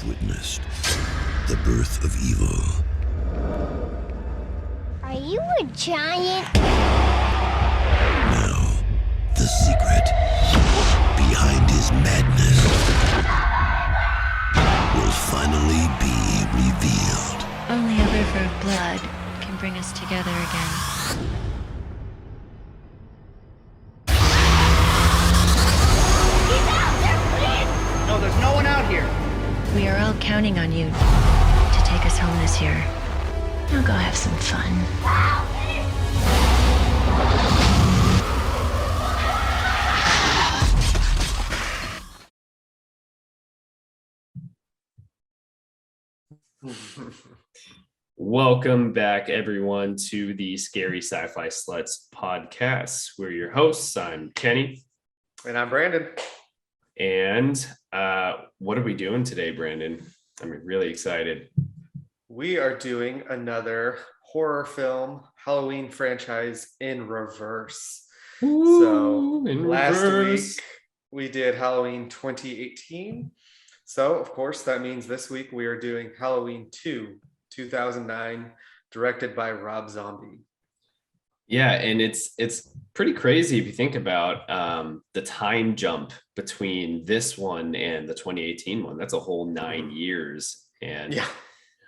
have witnessed the birth of evil. Are you a giant? Now, the secret behind his madness will finally be revealed. Only a river of blood can bring us together again. No, there's no one out here. We are all counting on you to take us home this year. Now go have some fun. Welcome back, everyone, to the Scary Sci-Fi Sluts podcast. We're your hosts. I'm Kenny. And I'm Brandon. And what are we doing today, Brandon? I'm really excited. We are doing another horror film Halloween franchise in reverse. Last week we did Halloween 2018. So, of course, that means this week we are doing Halloween 2, 2009, directed by Rob Zombie. Yeah, and it's pretty crazy if you think about the time jump between this one and the 2018 one. That's a whole 9 years. And yeah.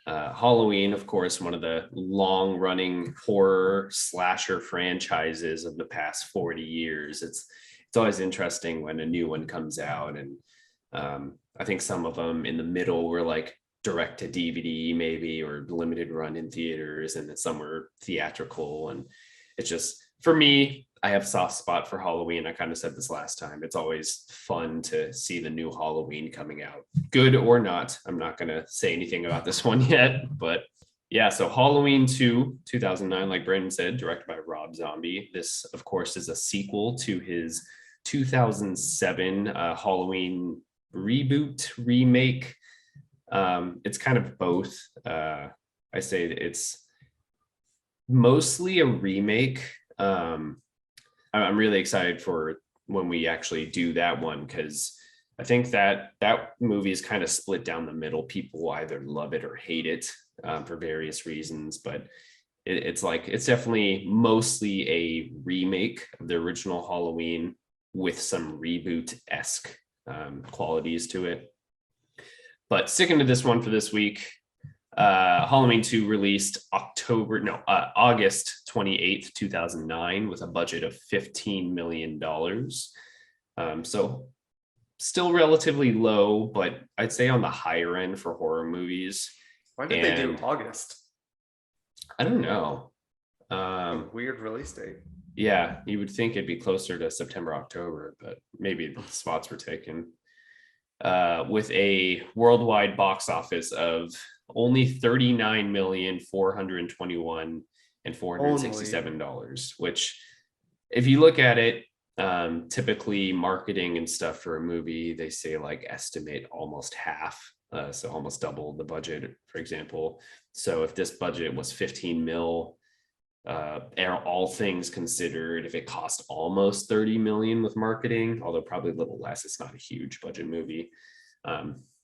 Halloween, of course, one of the long-running horror slasher franchises of the past 40 years. It's always interesting when a new one comes out, and I think some of them in the middle were like direct to DVD maybe, or limited run in theaters, and then some were theatrical. And it's just, for me, I have a soft spot for Halloween. I kind of said this last time. It's always fun to see the new Halloween coming out, good or not. I'm not going to say anything about this one yet, but yeah. So Halloween 2, 2009, like Brandon said, directed by Rob Zombie. This, of course, is a sequel to his 2007 Halloween reboot, remake. It's kind of both. I say it's mostly a remake. I'm really excited for when we actually do that one, because I think that movie is kind of split down the middle. People either love it or hate it for various reasons, but it's definitely mostly a remake of the original Halloween with some reboot-esque qualities to it. But sticking to this one for this week, Halloween 2 released August 28th, 2009, with a budget of $15 million. So still relatively low, but I'd say on the higher end for horror movies. Why did they do August? I don't know. Weird release date. Yeah, you would think it'd be closer to September, October, but maybe the spots were taken. With a worldwide box office of only $39,421,467, which, if you look at it, typically marketing and stuff for a movie, they say like estimate almost half, so almost double the budget, for example. So if this budget was 15 mil, all things considered, if it cost almost 30 million with marketing, although probably a little less, it's not a huge budget movie.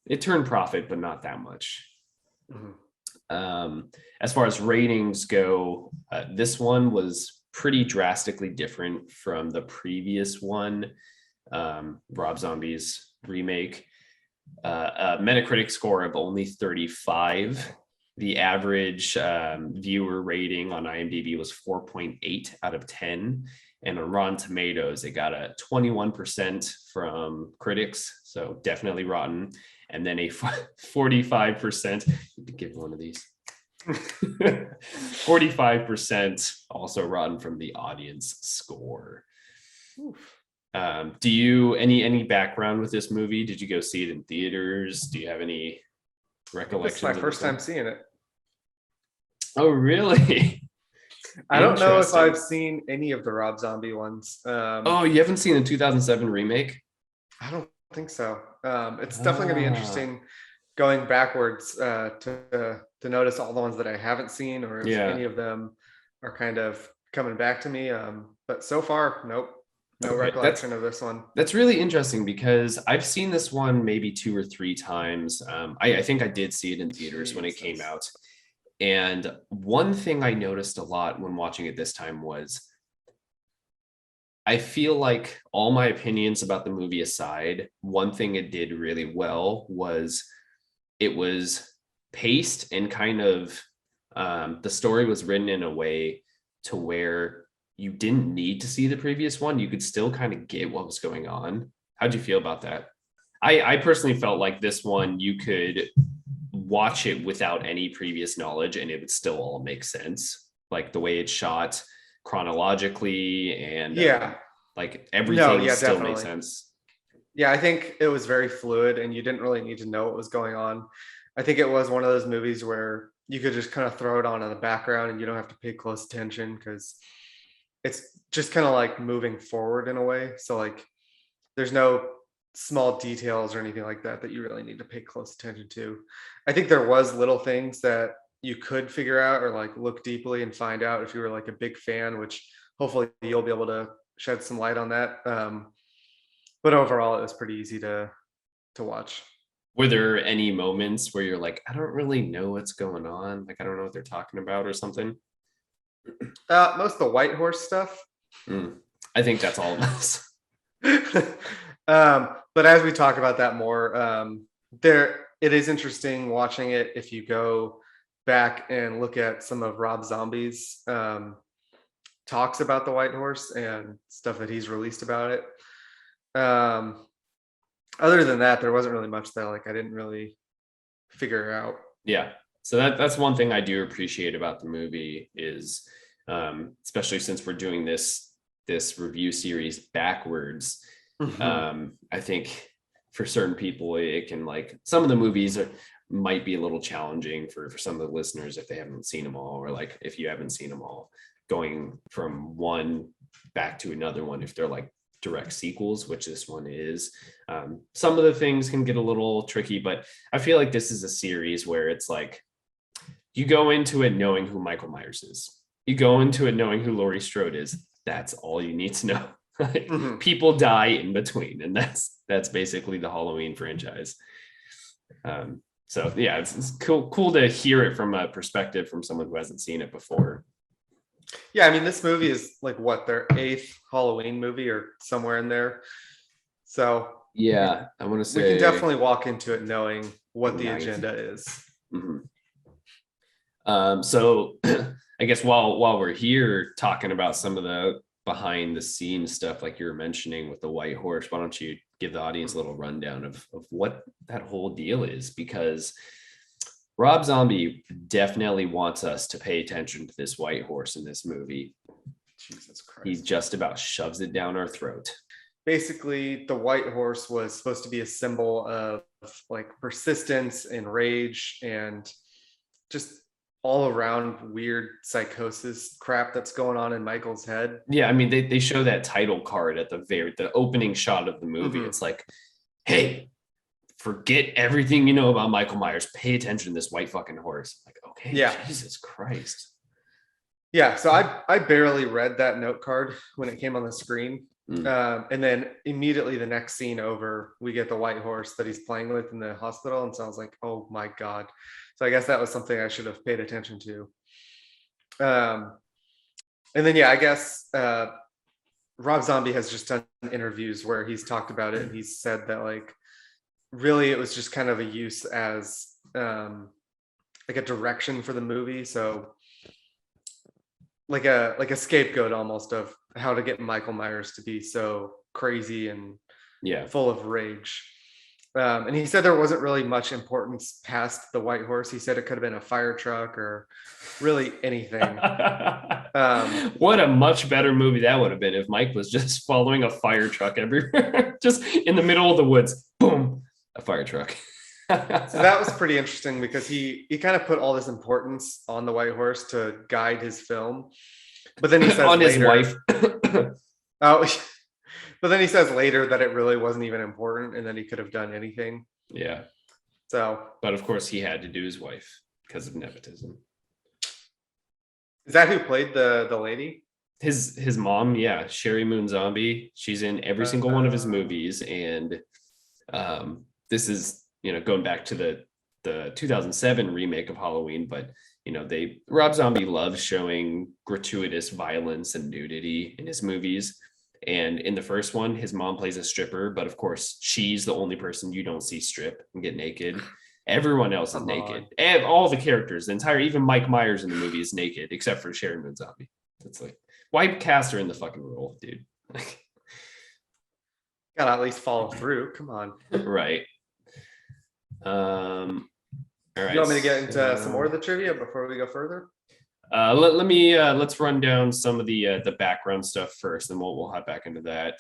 It turned profit, but not that much. As far as ratings go, this one was pretty drastically different from the previous one, Rob Zombie's remake. A Metacritic score of only 35. The average viewer rating on IMDb was 4.8 out of 10. And on Rotten Tomatoes, it got a 21% from critics, so definitely rotten. And then a 45%, give one of these. 45% also rotten from the audience score. Do you any background with this movie? Did you go see it in theaters? Do you have any recollections? This is my first time seeing it. Oh, really? I don't know if I've seen any of the Rob Zombie ones. Oh, you haven't seen the 2007 remake? I don't think so. It's definitely going to be interesting going backwards to notice all the ones that I haven't seen, or if any of them are kind of coming back to me. But so far, nope. No Okay, recollection of this one. that's really interesting because I've seen this one maybe 2 or 3 times. I think I did see it in theaters when it came out. And one thing I noticed a lot when watching it this time was I feel like all my opinions about the movie aside, one thing it did really well was it was paced and kind of the story was written in a way to where you didn't need to see the previous one. You could still kind of get what was going on. How'd you feel about that? I personally felt like this one, you could watch it without any previous knowledge and it would still all make sense. Like the way it's shot chronologically and like everything still definitely makes sense. Yeah, I think it was very fluid and you didn't really need to know what was going on. I think it was one of those movies where you could just kind of throw it on in the background and you don't have to pay close attention because it's just kind of like moving forward in a way. So like there's no small details or anything like that that you really need to pay close attention to. I think there was little things that you could figure out or like look deeply and find out if you were like a big fan, which hopefully you'll be able to shed some light on that. But overall, it was pretty easy to watch. Were there any moments where you're like, I don't really know what's going on? Like, I don't know what they're talking about or something? Most of the White Horse stuff. I think that's all of us. But as we talk about that more, it is interesting watching it if you go back and look at some of Rob Zombie's talks about the White Horse and stuff that he's released about it. Other than that, there wasn't really much that like I didn't really figure out. Yeah. So that's one thing I do appreciate about the movie is especially since we're doing this review series backwards. I think for certain people it can like some of the movies might be a little challenging for some of the listeners if they haven't seen them all, or like if you haven't seen them all, going from one back to another one if they're like direct sequels, which this one is. Some of the things can get a little tricky, but I feel like this is a series where it's like you go into it knowing who Michael Myers is. You go into it knowing who Laurie Strode is. That's all you need to know. People die in between, and that's basically the Halloween franchise. So yeah, it's cool to hear it from a perspective from someone who hasn't seen it before. Yeah, I mean, this movie is like what, their 8th Halloween movie or somewhere in there. So yeah, I want to say we can definitely walk into it knowing what the agenda is. So I guess while we're here talking about some of the behind the scenes stuff like you were mentioning with the White Horse, why don't you give the audience a little rundown of what that whole deal is? Because Rob Zombie definitely wants us to pay attention to this White Horse in this movie. Jesus Christ. He just about shoves it down our throat. Basically, the White Horse was supposed to be a symbol of like persistence and rage and just all around weird psychosis crap that's going on in Michael's head. Yeah, I mean, they show that title card at the opening shot of the movie. It's like, hey, forget everything you know about Michael Myers. Pay attention to this white fucking horse. Like, okay, yeah, Jesus Christ. Yeah, so I barely read that note card when it came on the screen. And then immediately the next scene over, we get the White Horse that he's playing with in the hospital. And so I was like, oh my God. So I guess that was something I should have paid attention to. And then, yeah, I guess Rob Zombie has just done interviews where he's talked about it. And he's said that like, really, it was just kind of a use as like a direction for the movie. So like a scapegoat almost of how to get Michael Myers to be so crazy and full of rage. And he said there wasn't really much importance past the White Horse. He said it could have been a fire truck or really anything. What a much better movie that would have been if Mike was just following a fire truck everywhere, just in the middle of the woods. Boom, a fire truck. So that was pretty interesting because he kind of put all this importance on the White Horse to guide his film. But then he says on later, his wife. But then he says later that it really wasn't even important and that he could have done anything. Yeah. So, but of course he had to do his wife because of nepotism. Is that who played the lady? his mom, yeah, Sherry Moon Zombie. She's in every single one of his movies, and this is, you know, going back to the 2007 remake of Halloween, but you know, Rob Zombie loves showing gratuitous violence and nudity in his movies. And in the first one, his mom plays a stripper, but of course, she's the only person you don't see strip and get naked. Everyone else is naked. And all the characters, even Mike Myers in the movie is naked, except for Sherry Moon Zombie. It's like, why cast her in the fucking role, dude? Gotta at least follow through. Come on. Right. All right. You want me to get into some more of the trivia before we go further? Let's run down some of the background stuff first, and we'll hop back into that.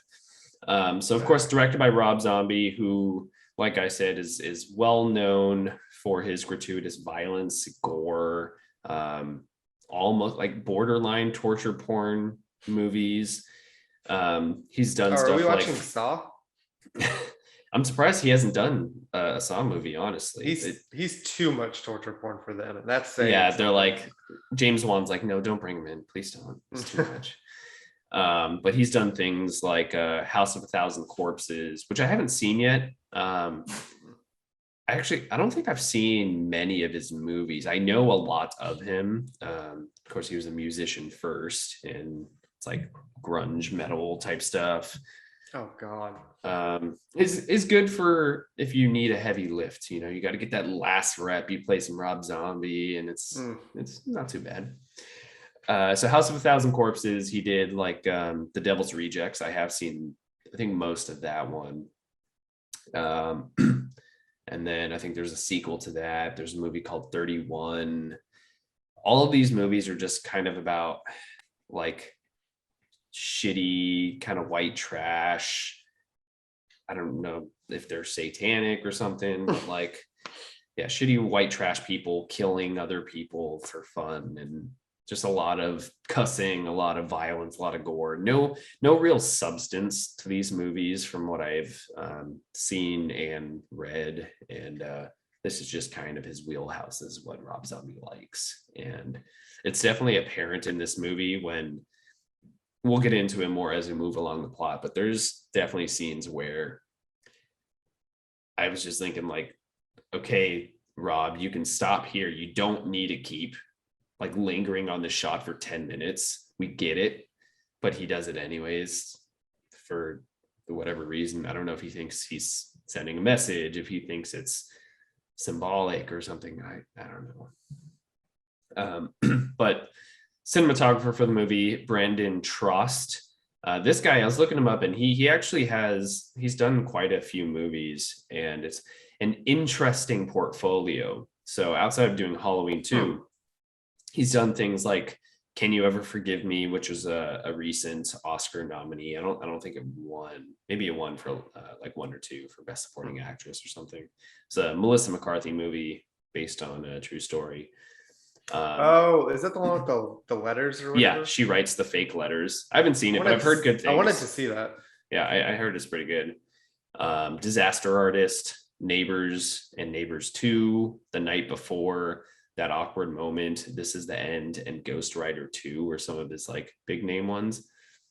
So of course, directed by Rob Zombie, who, like I said, is well known for his gratuitous violence, gore, almost like borderline torture porn movies. He's done stuff. Are we watching Saw? I'm surprised he hasn't done a Saw movie, honestly. He's too much torture porn for them, and that's saying yeah, they're like, James Wan's like, no, don't bring him in, please don't. It's too much. But he's done things like House of a Thousand Corpses, which I haven't seen yet. I don't think I've seen many of his movies. I know a lot of him. Of course, he was a musician first, and it's like grunge metal type stuff. Oh God. Is good for if you need a heavy lift. You know, you got to get that last rep. You play some Rob Zombie, and it's not too bad. So House of a Thousand Corpses, he did like The Devil's Rejects. I have seen, I think, most of that one. And then I think there's a sequel to that. There's a movie called 31. All of these movies are just kind of about like shitty kind of white trash. I don't know if they're satanic or something, but like, yeah, shitty white trash people killing other people for fun, and just a lot of cussing, a lot of violence, a lot of gore. No real substance to these movies from what I've seen and read. And this is just kind of his wheelhouse, is what Rob Zombie likes. And it's definitely apparent in this movie when we'll get into it more as we move along the plot, but there's definitely scenes where I was just thinking like, okay, Rob, you can stop here. You don't need to keep like lingering on the shot for 10 minutes. We get it, but he does it anyways for whatever reason. I don't know if he thinks he's sending a message, if he thinks it's symbolic or something. I don't know. But cinematographer for the movie, Brandon Trost. This guy, I was looking him up, and he's done quite a few movies, and it's an interesting portfolio. So outside of doing Halloween 2, he's done things like Can You Ever Forgive Me, which was a recent Oscar nominee. I don't think it won. Maybe it won for like 1 or 2 for Best Supporting Actress or something. It's a Melissa McCarthy movie based on a true story. Is that the one with the letters or whatever? Yeah, she writes the fake letters. I haven't seen it, but I've heard good things. I wanted to see that. Yeah, I heard it's pretty good. Disaster Artist, Neighbors and Neighbors 2, The Night Before, That Awkward Moment, This Is the End, and Ghost Rider 2 were some of his like big name ones.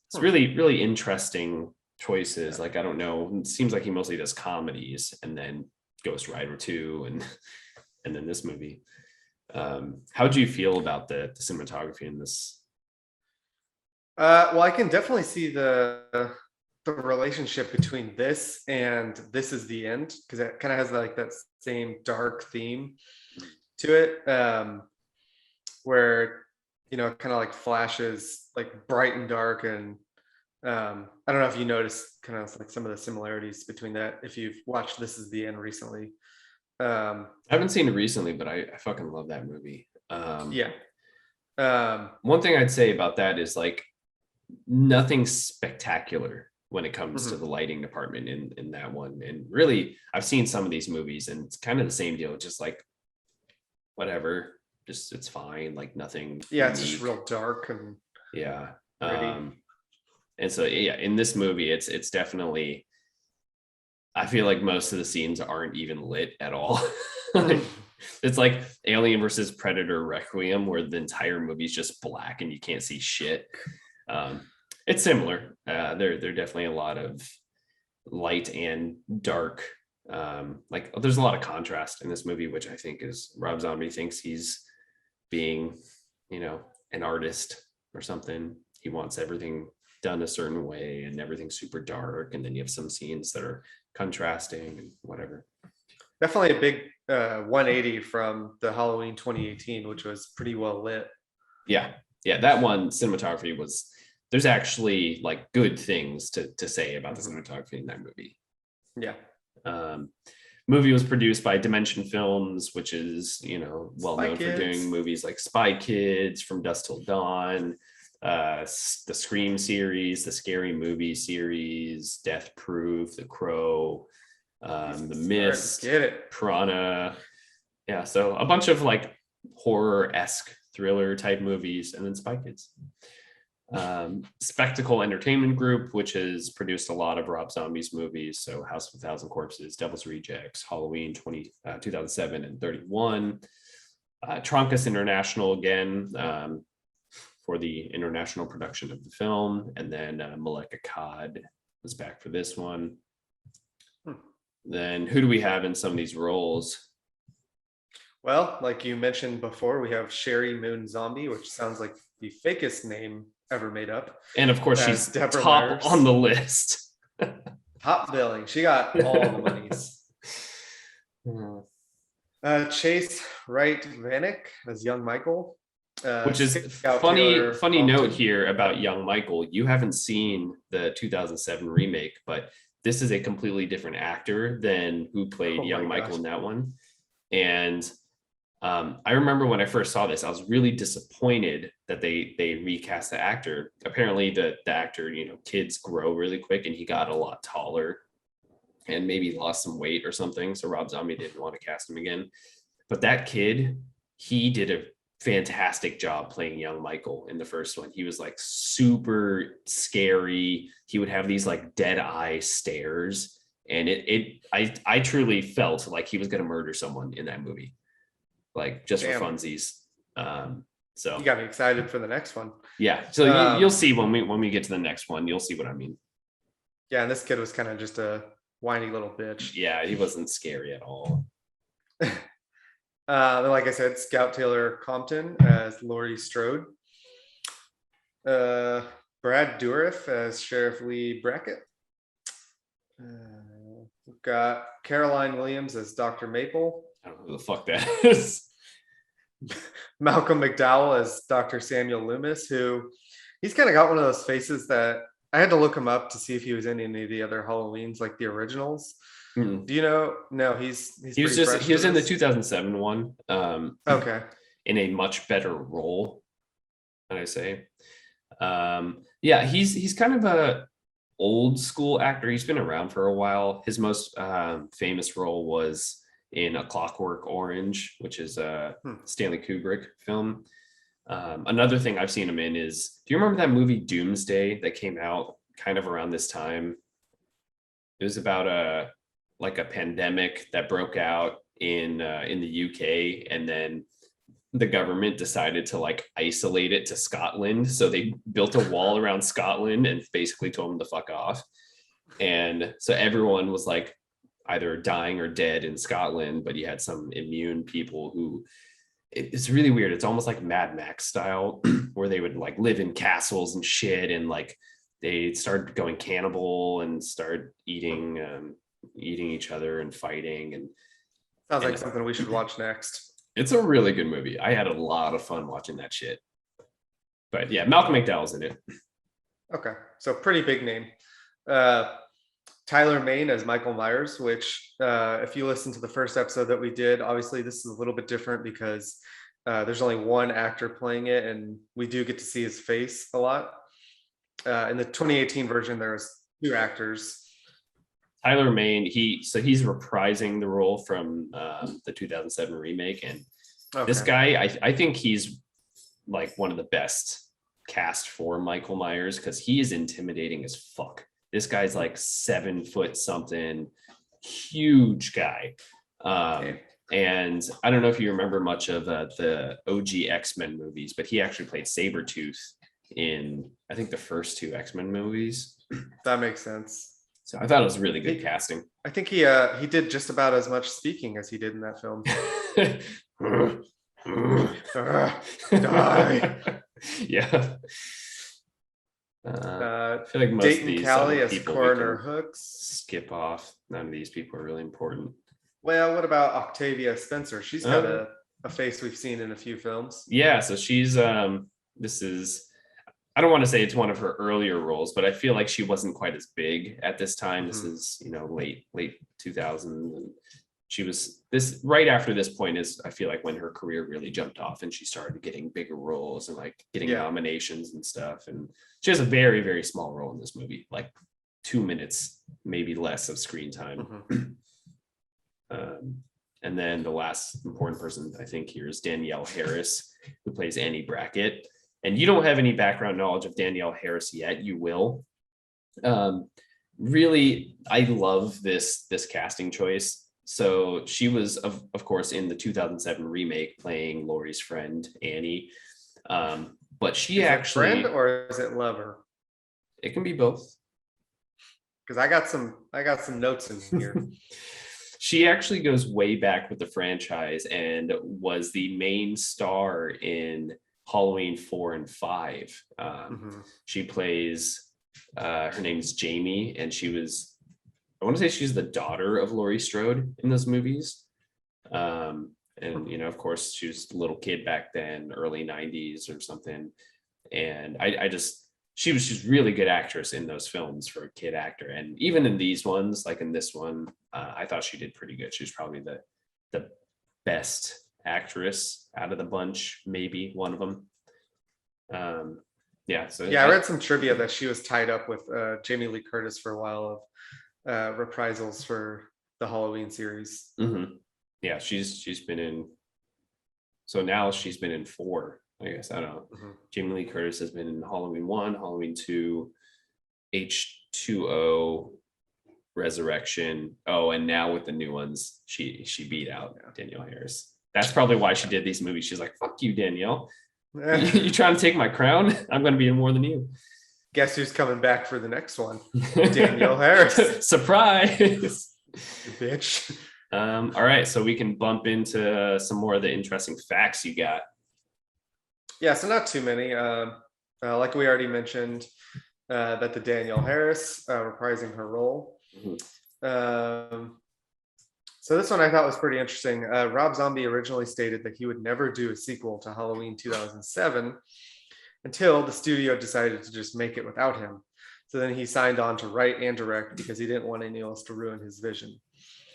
It's really, really interesting choices. Like, I don't know, it seems like he mostly does comedies, and then Ghost Rider 2 and then this movie. How do you feel about the cinematography in this? Well, I can definitely see the relationship between this and This Is the End, because it kind of has like that same dark theme to it, where, you know, it kind of like flashes like bright and dark, and I don't know if you noticed kind of like some of the similarities between that if you've watched This Is the End recently. I haven't seen it recently, but I fucking love that movie. Yeah. One thing I'd say about that is like nothing spectacular when it comes to the lighting department in that one. And really, I've seen some of these movies, and it's kind of the same deal. Just like whatever, just it's fine. Like nothing. Yeah, it's just real dark and yeah. And so yeah, in this movie, it's definitely. I feel like most of the scenes aren't even lit at all. It's like Alien versus Predator Requiem, where the entire movie is just black and you can't see shit. It's similar. There are definitely a lot of light and dark. Like there's a lot of contrast in this movie, which I think is Rob Zombie thinks he's being, an artist or something. He wants everything done a certain way and everything's super dark. And then you have some scenes that are contrasting and whatever. Definitely a big 180 from the Halloween 2018, which was pretty well lit. Yeah. That one, cinematography there's actually like good things to say about the cinematography in that movie. Yeah. Movie was produced by Dimension Films, which is, well known for doing movies like Spy Kids, From Dusk Till Dawn, the Scream series, the Scary Movie series, Death Proof, The Crow, The Mist, Piranha. Yeah, so a bunch of like horror-esque thriller type movies, and then Spy Kids. Spectacle Entertainment Group, which has produced a lot of Rob Zombie's movies, so House of a Thousand Corpses, Devil's Rejects, Halloween 2007 and 31. Tronkus International again, for the international production of the film, and then Maleka Cod was back for this one. Then who do we have in some of these roles? Well, like you mentioned before, we have Sherry Moon Zombie, which sounds like the fakest name ever made up. And of course, she's Deborah top Myers. on the list. Top billing. She got all the monies. Chase Wright Vanek as young Michael. Which is funny note here about young Michael. You haven't seen the 2007 remake, but this is a completely different actor than who played young Michael in that one. And I remember when I first saw this, I was really disappointed that they recast the actor. Apparently the actor, kids grow really quick, and he got a lot taller and maybe lost some weight or something. So Rob Zombie didn't want to cast him again. But that kid, he did a fantastic job playing young Michael in the first one. He was like super scary. He would have these like dead eye stares. And I truly felt like he was going to murder someone in that movie. Like just for funsies. So you got me excited for the next one. Yeah. So you'll see when we get to the next one, you'll see what I mean. Yeah. And this kid was kind of just a whiny little bitch. Yeah. He wasn't scary at all. Like I said, Scout Taylor Compton as Laurie Strode. Brad Dourif as Sheriff Lee Brackett. We've got Caroline Williams as Dr. Maple. I don't know who the fuck that is. Malcolm McDowell as Dr. Samuel Loomis, who he's kind of got one of those faces that I had to look him up to see if he was in any of the other Halloweens, like the originals. Do you know? No, he was in the 2007 one. Okay. In a much better role, I'd say. Yeah, he's kind of a old school actor. He's been around for a while. His most famous role was in A Clockwork Orange, which is a Stanley Kubrick film. Another thing I've seen him in is, do you remember that movie Doomsday that came out kind of around this time? It was about a pandemic that broke out in the UK, and then the government decided to like isolate it to Scotland. So they built a wall around Scotland and basically told them to fuck off. And so everyone was like either dying or dead in Scotland, but you had some immune people who, it's really weird. It's almost like Mad Max style where they would like live in castles and shit. And like they started going cannibal and start eating each other and fighting. And sounds like something we should watch next. It's a really good movie. I had a lot of fun watching that shit. But yeah, Malcolm McDowell's in it. Okay, so pretty big name. Tyler Mane as Michael Myers, which if you listen to the first episode that we did, obviously this is a little bit different because there's only one actor playing it, and we do get to see his face a lot. In the 2018 version, there was two actors. Tyler Mane, he's reprising the role from the 2007 remake, and this guy, I think he's like one of the best cast for Michael Myers because he is intimidating as fuck. This guy's like 7 foot something, huge guy. And I don't know if you remember much of the OG X-Men movies, but he actually played Sabretooth in I think the first two X-Men movies. That makes sense. So I thought it was really good casting. I think he did just about as much speaking as he did in that film. Die. Yeah. I feel like most Dayton of these Callie as people Coroner we can Hooks. skip off. None of these people are really important. Well, what about Octavia Spencer? She's got a face we've seen in a few films. Yeah, so she's this is, I don't want to say it's one of her earlier roles, but I feel like she wasn't quite as big at this time. This is, late 2000, and she was this right after this point is I feel like when her career really jumped off and she started getting bigger roles and like getting nominations and stuff. And she has a very, very small role in this movie, like 2 minutes, maybe less of screen time. And then the last important person I think here is Danielle Harris, who plays Annie Brackett. And you don't have any background knowledge of Danielle Harris yet. You will. Really, I love this casting choice. So she was, of course, in the 2007 remake playing Laurie's friend, Annie. But she actually... friend or is it lover? It can be both. Because I got some notes in here. She actually goes way back with the franchise and was the main star in Halloween 4 and 5. She plays, her name's Jamie, and I want to say she's the daughter of Laurie Strode in those movies. And, of course, she was a little kid back then, early 90s or something. And she's really good actress in those films for a kid actor. And even in these ones, like in this one, I thought she did pretty good. She was probably the best actress out of the bunch, maybe one of them. I read some trivia that she was tied up with Jamie Lee Curtis for a while of reprisals for the Halloween series. Yeah, she's been in, so now she's been in 4, I guess. I don't know. Jamie Lee Curtis has been in Halloween 1, Halloween 2, H2O, Resurrection. Oh, and now with the new ones, she beat out Danielle Harris. That's probably why she did these movies. She's like, fuck you, Danielle. You trying to take my crown? I'm going to be in more than you. Guess who's coming back for the next one? Danielle Harris. Surprise. Bitch. All right, so we can bump into some more of the interesting facts you got. Yeah, so not too many. Like we already mentioned, that the Danielle Harris reprising her role. So this one I thought was pretty interesting. Rob Zombie originally stated that he would never do a sequel to Halloween 2007 until the studio decided to just make it without him. So then he signed on to write and direct because he didn't want anyone else to ruin his vision.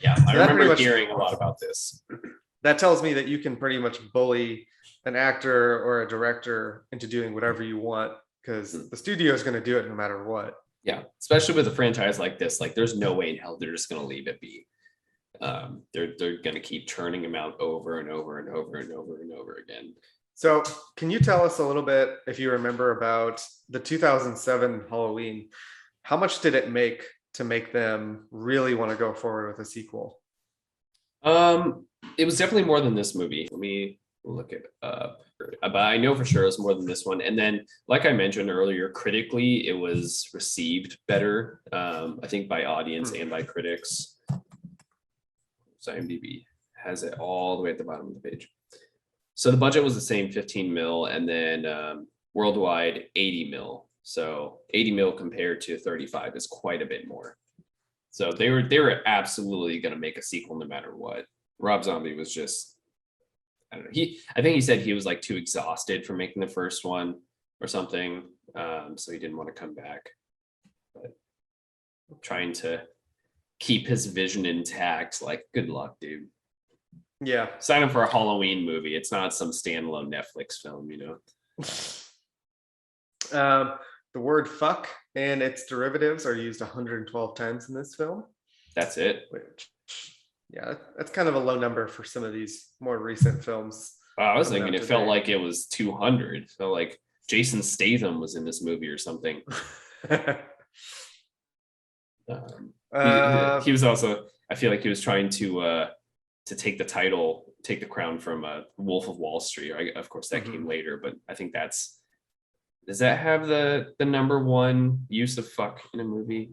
Yeah, I remember hearing a lot about this. That tells me that you can pretty much bully an actor or a director into doing whatever you want because the studio is going to do it no matter what. Yeah, especially with a franchise like this, like there's no way in hell they're just going to leave it be. They're going to keep churning them out over and over and over and over and over again. So can you tell us a little bit, if you remember, about the 2007 Halloween? How much did it make to make them really want to go forward with a sequel? It was definitely more than this movie. Let me look it up. But I know for sure it was more than this one. And then, like I mentioned earlier, critically, it was received better, I think, by audience and by critics. So IMDb has it all the way at the bottom of the page. So the budget was the same, 15 mil, and then worldwide 80 mil. So 80 mil compared to 35 is quite a bit more. So they were absolutely going to make a sequel no matter what. Rob Zombie was just, I don't know. I think he said he was like too exhausted from making the first one or something. So he didn't want to come back. But trying to keep his vision intact, like, good luck, dude. Yeah. Sign up for a Halloween movie. It's not some standalone Netflix film, you know. The word fuck and its derivatives are used 112 times in this film. That's it. Which, yeah, that's kind of a low number for some of these more recent films. I was thinking it felt like it was 200. So like Jason Statham was in this movie or something. He was also, I feel like he was trying to take the crown from Wolf of Wall Street. Of course, that came later, but I think that's Does that have the number one use of fuck in a movie?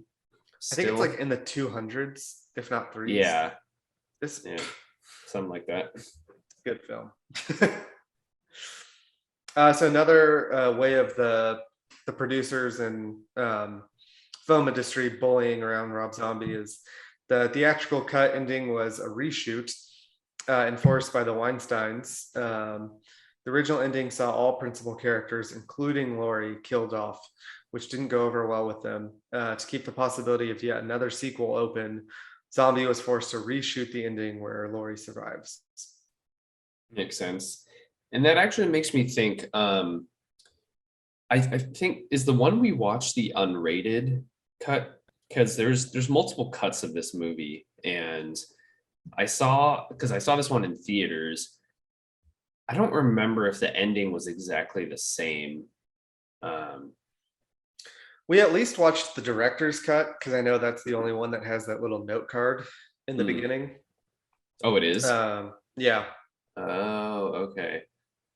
I think it's Still? like in the 200s, if not threes. Yeah, This yeah, something like that. good film. So another way of the producers and film industry bullying around Rob Zombie is the theatrical cut ending was a reshoot enforced by the Weinsteins. The original ending saw all principal characters, including Laurie, killed off, which didn't go over well with them. To keep the possibility of yet another sequel open, Zombie was forced to reshoot the ending where Laurie survives. Makes sense. And that actually makes me think, I think is the one we watched the unrated cut, because there's multiple cuts of this movie, and I saw this one in theaters. I don't remember if the ending was exactly the same. We at least watched the director's cut because I know that's the only one that has that little note card in the beginning. Oh, it is? Yeah. Oh, okay.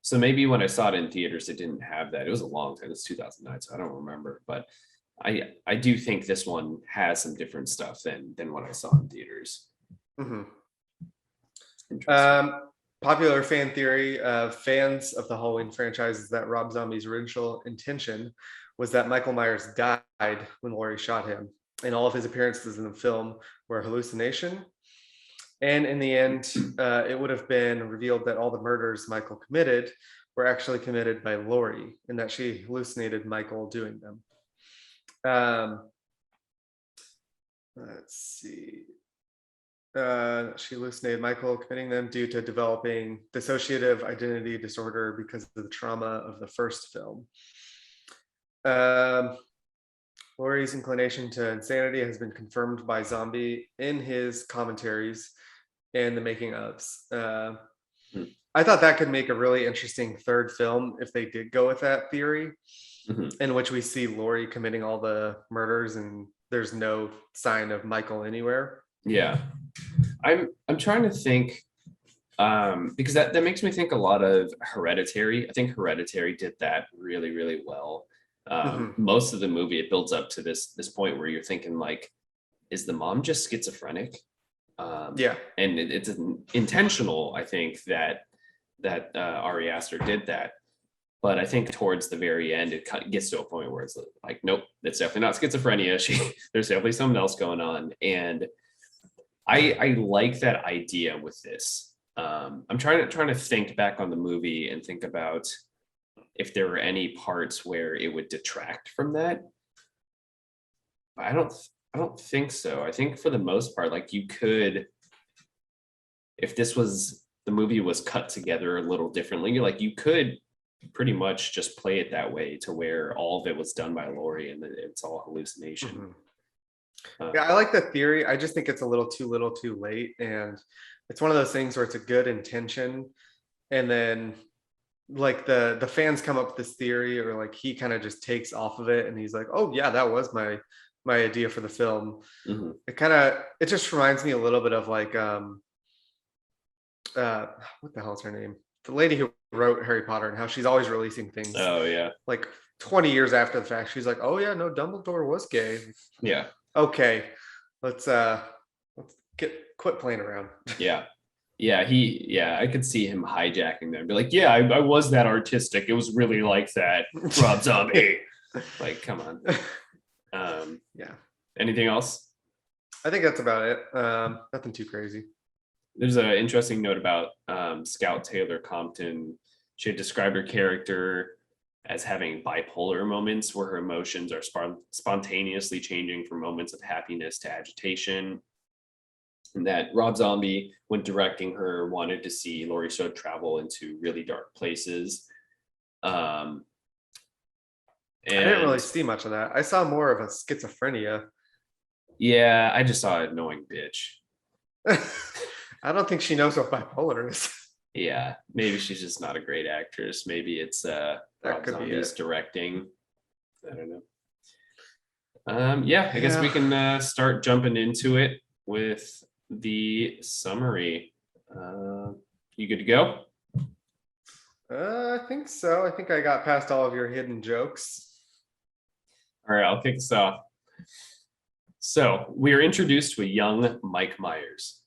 So maybe when I saw it in theaters, it didn't have that. It was a long time. It's 2009, so I don't remember. But I do think this one has some different stuff than what I saw in theaters. Mm-hmm. Interesting. Popular fan theory of fans of the Halloween franchise is that Rob Zombie's original intention was that Michael Myers died when Laurie shot him, and all of his appearances in the film were a hallucination. And in the end, it would have been revealed that all the murders Michael committed were actually committed by Laurie, and that she hallucinated Michael doing them. Let's see. She hallucinated Michael committing them due to developing dissociative identity disorder because of the trauma of the first film. Laurie's inclination to insanity has been confirmed by Zombie in his commentaries and the making ofs. I thought that could make a really interesting third film if they did go with that theory, in which we see Laurie committing all the murders and there's no sign of Michael anywhere. Yeah. I'm trying to think, because that makes me think a lot of Hereditary. I think Hereditary did that really, really well. Most of the movie, it builds up to this point where you're thinking, like, is the mom just schizophrenic? Yeah. And it's intentional, I think, that Ari Aster did that. But I think towards the very end, it gets to a point where it's like, nope, it's definitely not schizophrenia. There's definitely something else going on. And I like that idea with this. I'm trying to think back on the movie and think about if there were any parts where it would detract from that. I don't think so. I think for the most part, like, you could, if the movie was cut together a little differently, like, you could pretty much just play it that way to where all of it was done by Laurie and it's all hallucination. Yeah, I like that theory. I just think it's a little too late, and it's one of those things where it's a good intention, and then like the fans come up with this theory, or like he kind of just takes off of it and he's like, oh yeah, that was my idea for the film. It just reminds me a little bit of like what the hell is her name, the lady who wrote Harry Potter, and how she's always releasing things like 20 years after the fact. She's like, oh yeah, no, Dumbledore was gay. Yeah. Okay, let's quit playing around. I could see him hijacking them, be like, yeah, I was that artistic, it was really like that, Rob Zombie. Like, come on. Yeah, anything else? I think that's about it. Nothing too crazy. There's an interesting note about Scout Taylor Compton. She had described her character as having bipolar moments where her emotions are spontaneously changing from moments of happiness to agitation. And that Rob Zombie, when directing her, wanted to see Laurie Strode travel into really dark places. And I didn't really see much of that. I saw more of a schizophrenia. Yeah, I just saw an annoying bitch. I don't think she knows what bipolar is. Yeah, maybe she's just not a great actress. Maybe it's Rob Zombie's directing. I don't know. I guess we can start jumping into it with the summary. You good to go? I think so. I think I got past all of your hidden jokes. All right, I'll kick this off. So we are introduced to a young Mike Myers.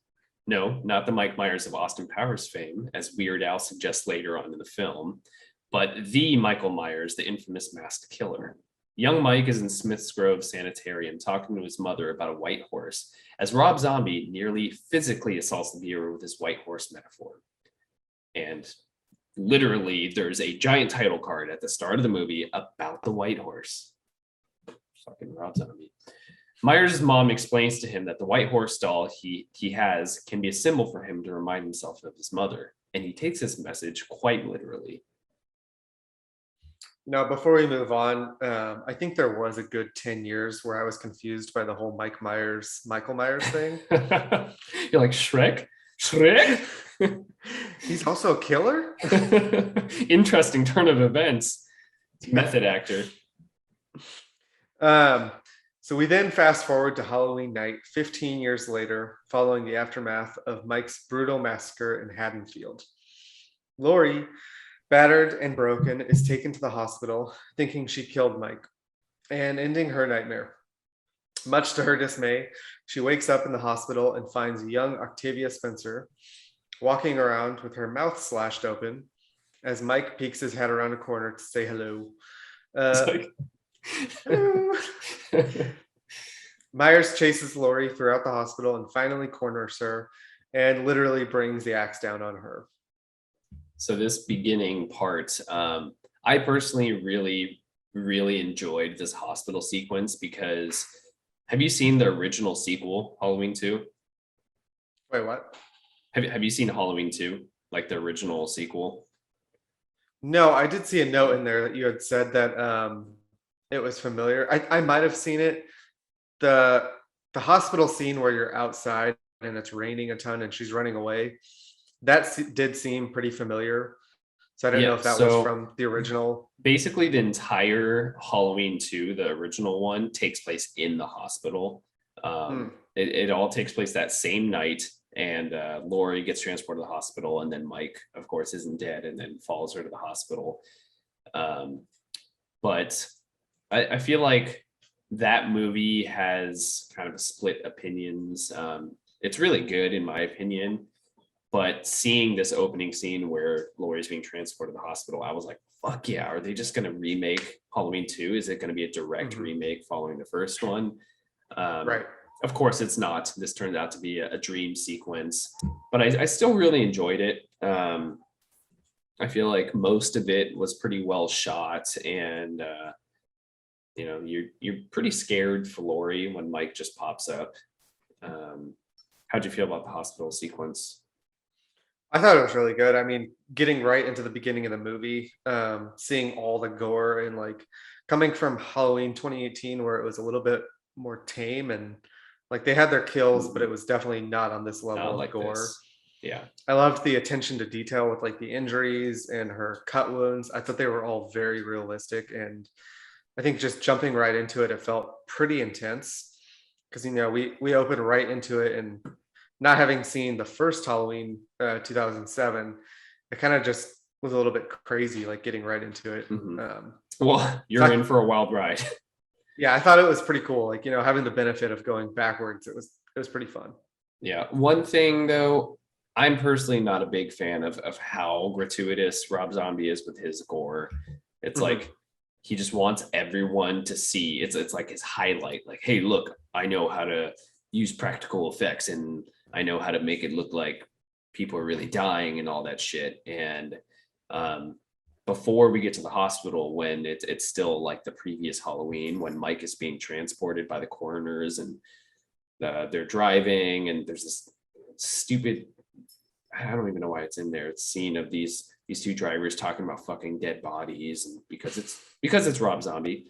No, not the Mike Myers of Austin Powers fame, as Weird Al suggests later on in the film, but the Michael Myers, the infamous masked killer. Young Mike is in Smith's Grove Sanitarium talking to his mother about a white horse, as Rob Zombie nearly physically assaults the viewer with his white horse metaphor. And literally, there's a giant title card at the start of the movie about the white horse. Fucking Rob Zombie. Myers' mom explains to him that the white horse doll he has can be a symbol for him to remind himself of his mother, and he takes this message quite literally. Now, before we move on, I think there was a good 10 years where I was confused by the whole Michael Myers thing. You're like, Shrek? Shrek? He's also a killer? Interesting turn of events. Method actor. So we then fast forward to Halloween night, 15 years later, following the aftermath of Mike's brutal massacre in Haddonfield. Laurie, battered and broken, is taken to the hospital, thinking she killed Mike, and ending her nightmare. Much to her dismay, she wakes up in the hospital and finds young Octavia Spencer walking around with her mouth slashed open as Mike peeks his head around a corner to say hello. Myers chases Laurie throughout the hospital and finally corners her and literally brings the axe down on her. So this beginning part, I personally really enjoyed this hospital sequence because have you seen the original sequel, Halloween 2? Wait, what? Have you seen Halloween 2, like the original sequel? No, I did see a note in there that you had said that it was familiar. I might have seen it. The hospital scene where you're outside and it's raining a ton and she's running away, that did seem pretty familiar. So I don't know if that was from the original. Basically, the entire Halloween 2, the original one, takes place in the hospital. It all takes place that same night, and Laurie gets transported to the hospital, and then Mike, of course, isn't dead and then follows her to the hospital. But I feel like that movie has kind of split opinions. It's really good in my opinion, but seeing this opening scene where Laurie's being transported to the hospital, I was like, fuck yeah, are they just going to remake Halloween 2? Is it going to be a direct remake following the first one? Right. Of course it's not. This turned out to be a dream sequence, but I still really enjoyed it. I feel like most of it was pretty well shot, and you know, you're pretty scared for Laurie when Mike just pops up. How'd you feel about the hospital sequence? I thought it was really good. I mean, getting right into the beginning of the movie, seeing all the gore and like coming from Halloween 2018 where it was a little bit more tame and like they had their kills, but it was definitely not on this level of gore. This. Yeah. I loved the attention to detail with like the injuries and her cut wounds. I thought they were all very realistic, and I think just jumping right into it, it felt pretty intense because, you know, we opened right into it, and not having seen the first Halloween 2007, it kind of just was a little bit crazy, like getting right into it. Well, you're in for a wild ride. Yeah, I thought it was pretty cool. Like, you know, having the benefit of going backwards, it was pretty fun. Yeah. One thing though, I'm personally not a big fan of how gratuitous Rob Zombie is with his gore. It's like he just wants everyone to see. It's like his highlight. Like, hey, look, I know how to use practical effects and I know how to make it look like people are really dying and all that shit. And before we get to the hospital, when it's still like the previous Halloween, when Mike is being transported by the coroners and they're driving, and there's this stupid, I don't even know why it's in there, it's scene of these two drivers talking about fucking dead bodies, and because it's Rob Zombie,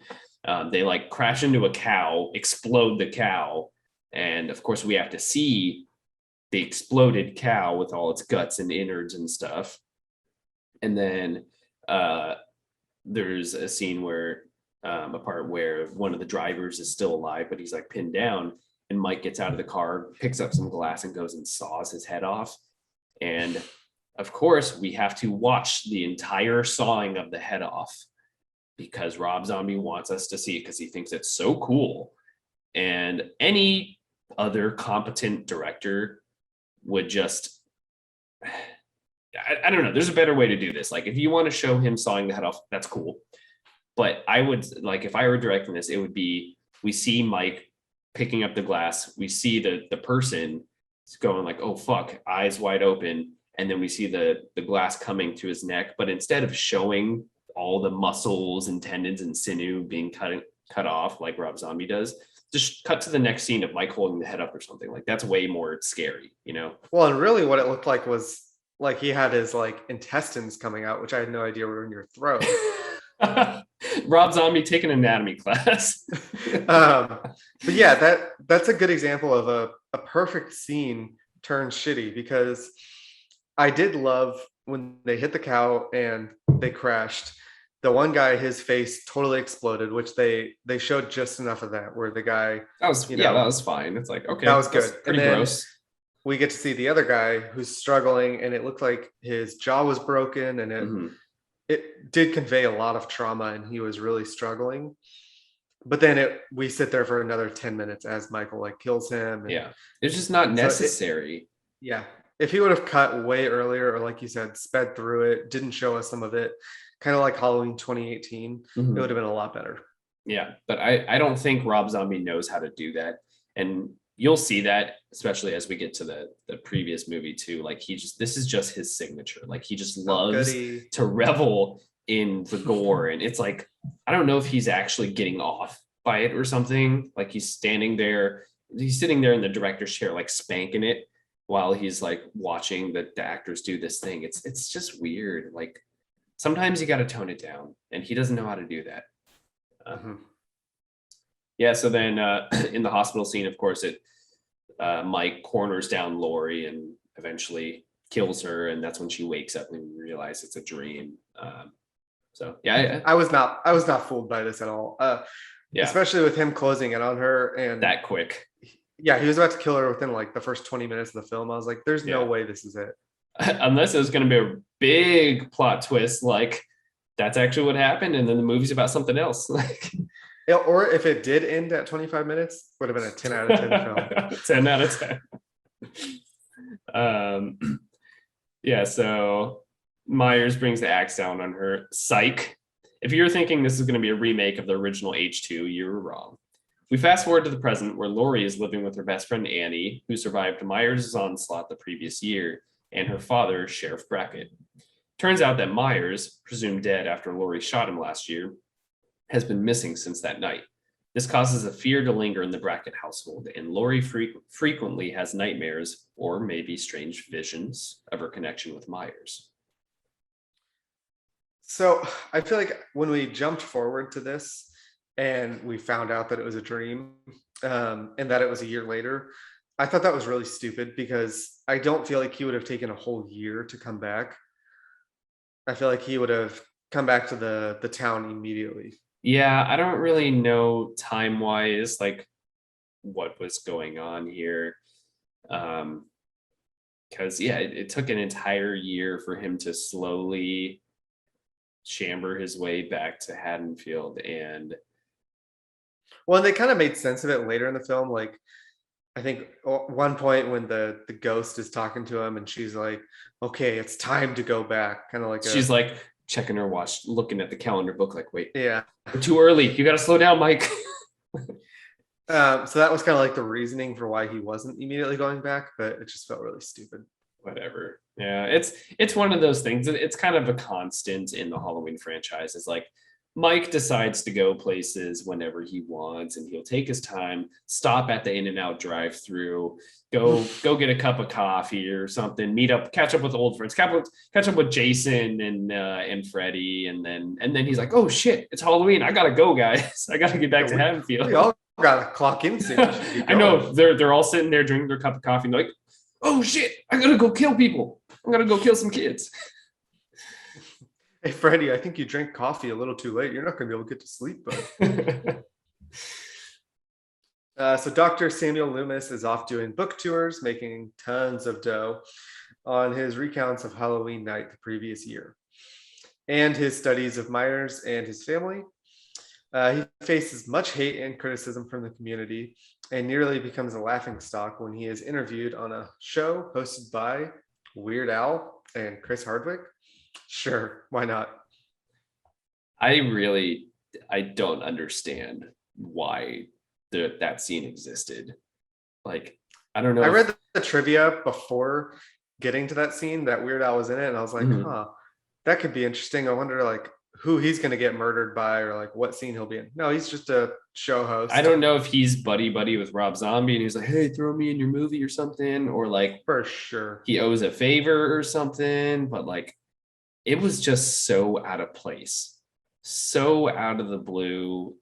they like crash into a cow, explode the cow, and of course we have to see the exploded cow with all its guts and innards and stuff. And then there's a scene where a part where one of the drivers is still alive, but he's like pinned down, and Mike gets out of the car, picks up some glass and goes and saws his head off. And of course, we have to watch the entire sawing of the head off because Rob Zombie wants us to see it because he thinks it's so cool. And any other competent director would just, I don't know, there's a better way to do this. Like, if you want to show him sawing the head off, that's cool. But I would, like, if I were directing this, it would be, we see Mike picking up the glass, we see the person going like, oh fuck, eyes wide open, and then we see the glass coming to his neck, but instead of showing all the muscles and tendons and sinew being cut off like Rob Zombie does, just cut to the next scene of Mike holding the head up or something. Like, that's way more scary, you know? Well, and really what it looked like was like he had his like intestines coming out, which I had no idea were in your throat. Rob Zombie taking an anatomy class. But yeah, that's a good example of a perfect scene turned shitty, because I did love when they hit the cow and they crashed. The one guy, his face totally exploded, which they showed just enough of that, where the guy That was that was fine. It's like, okay, that was good. Pretty gross. We get to see the other guy who's struggling, and it looked like his jaw was broken, and it did convey a lot of trauma, and he was really struggling. But then we sit there for another 10 minutes as Michael like kills him. Yeah, it's just not necessary. If he would have cut way earlier, or like you said, sped through it, didn't show us some of it, kind of like Halloween 2018, it would have been a lot better. Yeah, but I don't think Rob Zombie knows how to do that. And you'll see that, especially as we get to the previous movie too. Like, this is just his signature. Like, he just loves to revel in the gore. And it's like, I don't know if he's actually getting off by it or something. Like, he's sitting there in the director's chair, like spanking it while he's like watching the actors do this thing. It's just weird. Like, sometimes you got to tone it down, and he doesn't know how to do that. Yeah. So then in the hospital scene, of course, Mike corners down Laurie and eventually kills her, and that's when she wakes up and we realize it's a dream. So yeah, I was not fooled by this at all. Especially with him closing it on her and that quick. Yeah, he was about to kill her within like the first 20 minutes of the film. I was like, there's no way this is it. Unless it was going to be a big plot twist, like that's actually what happened, and then the movie's about something else. Like, or if it did end at 25 minutes, would have been a 10 out of 10 film. 10 out of 10. Yeah, so Myers brings the axe down on her. Psych. If you're thinking this is going to be a remake of the original H2, you're wrong. We fast forward to the present, where Laurie is living with her best friend Annie, who survived Myers' onslaught the previous year, and her father, Sheriff Brackett. Turns out that Myers, presumed dead after Laurie shot him last year, has been missing since that night. This causes a fear to linger in the Brackett household, and Laurie frequently has nightmares or maybe strange visions of her connection with Myers. So I feel like when we jumped forward to this and we found out that it was a dream and that it was a year later, I thought that was really stupid, because I don't feel like he would have taken a whole year to come back. I feel like he would have come back to the town immediately. Yeah, I don't really know time-wise, like, what was going on here. Because, it took an entire year for him to slowly chamber his way back to Haddonfield. And well, they kind of made sense of it later in the film. Like, I think one point when the ghost is talking to him and she's like, okay, it's time to go back. Kind of like she's like checking her watch, looking at the calendar book, like, wait, we're too early. You got to slow down, Mike. So that was kind of like the reasoning for why he wasn't immediately going back, but it just felt really stupid. Whatever. Yeah, it's one of those things. It's kind of a constant in the Halloween franchise. It's like Mike decides to go places whenever he wants, and he'll take his time, stop at the In-N-Out drive-through, go get a cup of coffee or something, catch up with old friends, catch up with Jason and Freddie, and then he's like, oh shit, it's Halloween. I gotta go, guys. I gotta get back to Haddonfield. We all gotta clock in soon. I know they're all sitting there drinking their cup of coffee, and they're like, oh shit, I gotta go kill people. I'm gonna go kill some kids. Hey, Freddie, I think you drank coffee a little too late. You're not gonna be able to get to sleep, bud. So Dr. Samuel Loomis is off doing book tours, making tons of dough. on his recounts of Halloween night the previous year and his studies of Myers and his family. He faces much hate and criticism from the community and nearly becomes a laughingstock when he is interviewed on a show hosted by Weird Al and Chris Hardwick. Sure, why not? I don't understand why that scene existed. Like, I don't know. I read the trivia before getting to that scene that Weird Al was in it, and I was like, that could be interesting. I wonder like who he's going to get murdered by or like what scene he'll be in. No, he's just a show host. I don't know if he's buddy with Rob Zombie and he's like, hey, throw me in your movie or something, or like for sure he owes a favor or something, but like it was just so out of place, so out of the blue,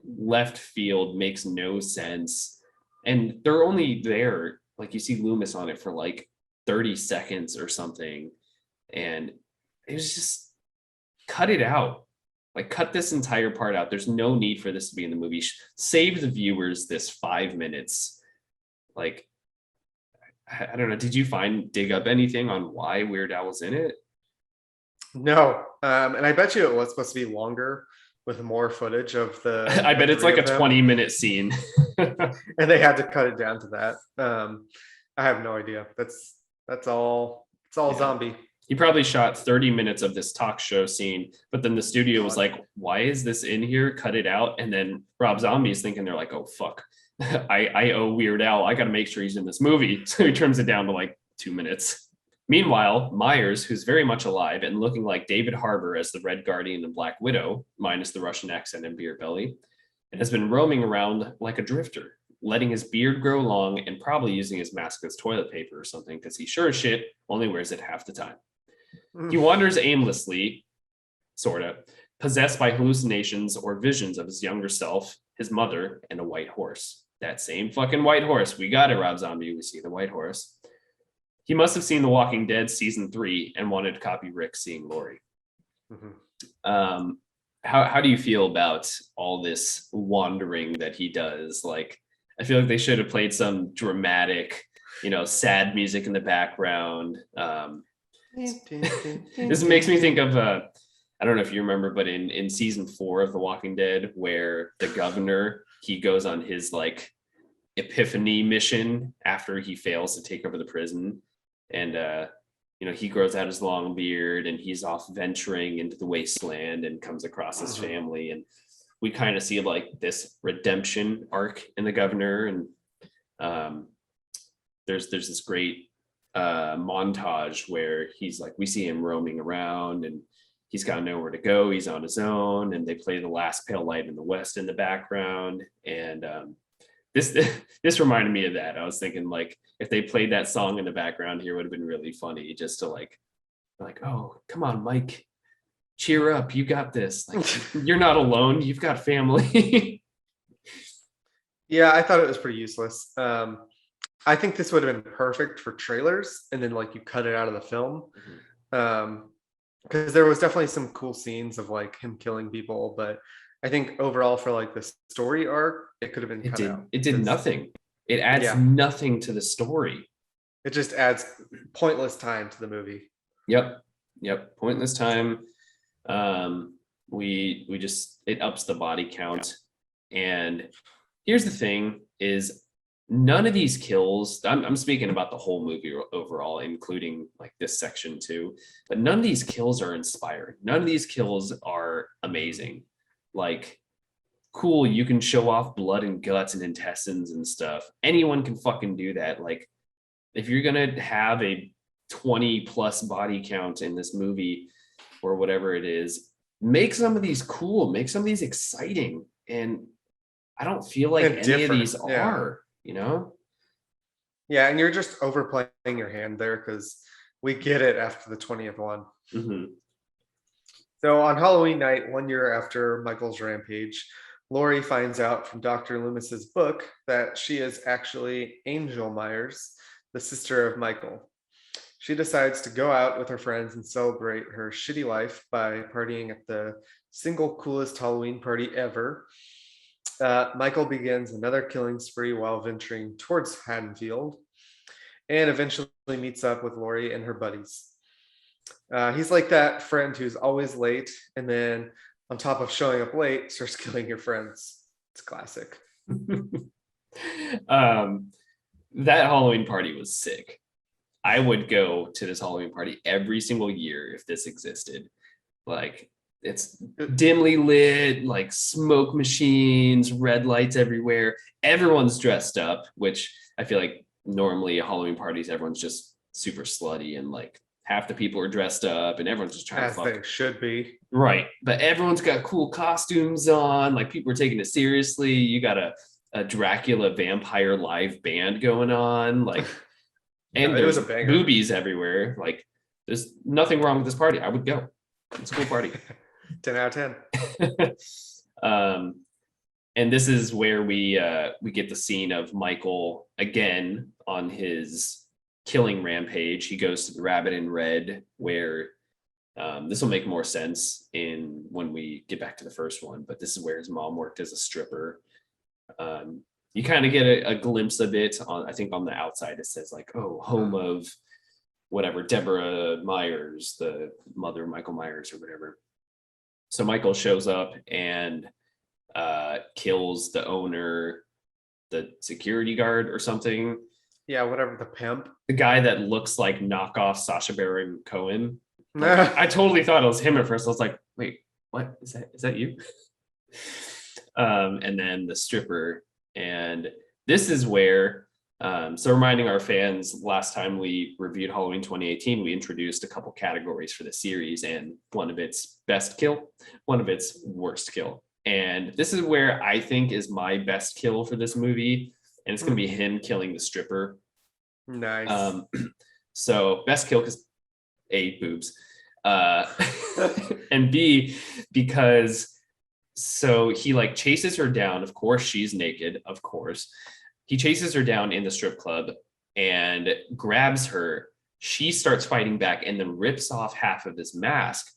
left field, makes no sense. And they're only there, like you see Loomis on it for like 30 seconds or something, and it was just cut it out. Like, cut this entire part out. There's no need for this to be in the movie. Save the viewers this 5 minutes. Like, I don't know. Did you dig up anything on why Weird Al was in it? No. And I bet you it was supposed to be longer with more footage of the. I bet it's like a 20-minute scene. And they had to cut it down to that. I have no idea. That's all. It's all zombie. He probably shot 30 minutes of this talk show scene, but then the studio was like, why is this in here? Cut it out. And then Rob Zombie is thinking, they're like, oh, fuck. I owe Weird Al. I got to make sure he's in this movie. So he trims it down to like 2 minutes. Meanwhile, Myers, who's very much alive and looking like David Harbour as the Red Guardian and Black Widow, minus the Russian accent and beer belly, and has been roaming around like a drifter, letting his beard grow long and probably using his mask as toilet paper or something, because he sure as shit only wears it half the time. He wanders aimlessly, sort of, possessed by hallucinations or visions of his younger self, his mother, and a white horse. That same fucking white horse. We got it, Rob Zombie. We see the white horse. He must have seen The Walking Dead season 3 and wanted to copy Rick seeing Laurie. How do you feel about all this wandering that he does? Like, I feel like they should have played some dramatic, sad music in the background. This makes me think of I don't know if you remember, but in season 4 of The Walking Dead, where the governor, he goes on his like epiphany mission after he fails to take over the prison, and he grows out his long beard and he's off venturing into the wasteland and comes across his family, and we kind of see like this redemption arc in the governor, and there's this great montage where he's like, we see him roaming around and he's got nowhere to go, he's on his own, and they play The Last Pale Light in the West in the background, and this reminded me of that. I was thinking like if they played that song in the background here, would have been really funny, just to like, oh, come on, Mike, cheer up, you got this, like you're not alone, you've got family. Yeah, I thought it was pretty useless. I think this would have been perfect for trailers, and then like you cut it out of the film, because there was definitely some cool scenes of like him killing people, but I think overall for like the story arc, it could have been cut out. It did nothing. It adds nothing to the story. It just adds pointless time to the movie. Yep, pointless time. We just, it ups the body count, and here's the thing: is none of these kills, I'm speaking about the whole movie overall, including like this section too, but none of these kills are inspiring. None of these kills are amazing. Like, cool, you can show off blood and guts and intestines and stuff. Anyone can fucking do that. Like, if you're going to have a 20 plus body count in this movie or whatever it is, make some of these cool, make some of these exciting. And I don't feel like any of these are. Yeah, and you're just overplaying your hand there, because we get it after the 20th one. So on Halloween night, 1 year after Michael's rampage, Laurie finds out from Dr. Loomis's book that she is actually Angel Myers, the sister of Michael. She decides to go out with her friends and celebrate her shitty life by partying at the single coolest Halloween party ever. Michael begins another killing spree while venturing towards Haddonfield. and eventually meets up with Laurie and her buddies. He's like that friend who's always late, and then on top of showing up late, starts killing your friends. It's classic. That Halloween party was sick. I would go to this Halloween party every single year if this existed. Like, it's dimly lit, like smoke machines, red lights everywhere. Everyone's dressed up, which I feel like normally at Halloween parties, everyone's just super slutty and like half the people are dressed up and everyone's just trying As to fuck. they should be. Right. But everyone's got cool costumes on. Like, people are taking it seriously. You got a Dracula vampire live band going on. Like, and there's boobies everywhere. Like, there's nothing wrong with this party. I would go. It's a cool party. 10 out of 10. And this is where we get the scene of Michael again on his killing rampage. He goes to the Rabbit in Red, where this will make more sense in when we get back to the first one, but this is where his mom worked as a stripper. You kind of get a glimpse of it on, I think on the outside it says like, oh, home of whatever, Deborah Myers, the mother of Michael Myers or whatever. So Michael shows up and kills the owner, the security guard or something. Yeah, whatever, the pimp. The guy that looks like knockoff Sacha Baron Cohen. Like, I totally thought it was him at first. I was like, wait, what? Is that you? And then the stripper. And this is where, so reminding our fans, last time we reviewed Halloween 2018, we introduced a couple categories for the series, and one of its best kill, one of its worst kill. And this is where I think is my best kill for this movie. And it's going to be him killing the stripper. Nice. So best kill because A, boobs. And B, because so he like chases her down. Of course, she's naked. Of course. He chases her down in the strip club and grabs her. She starts fighting back and then rips off half of his mask.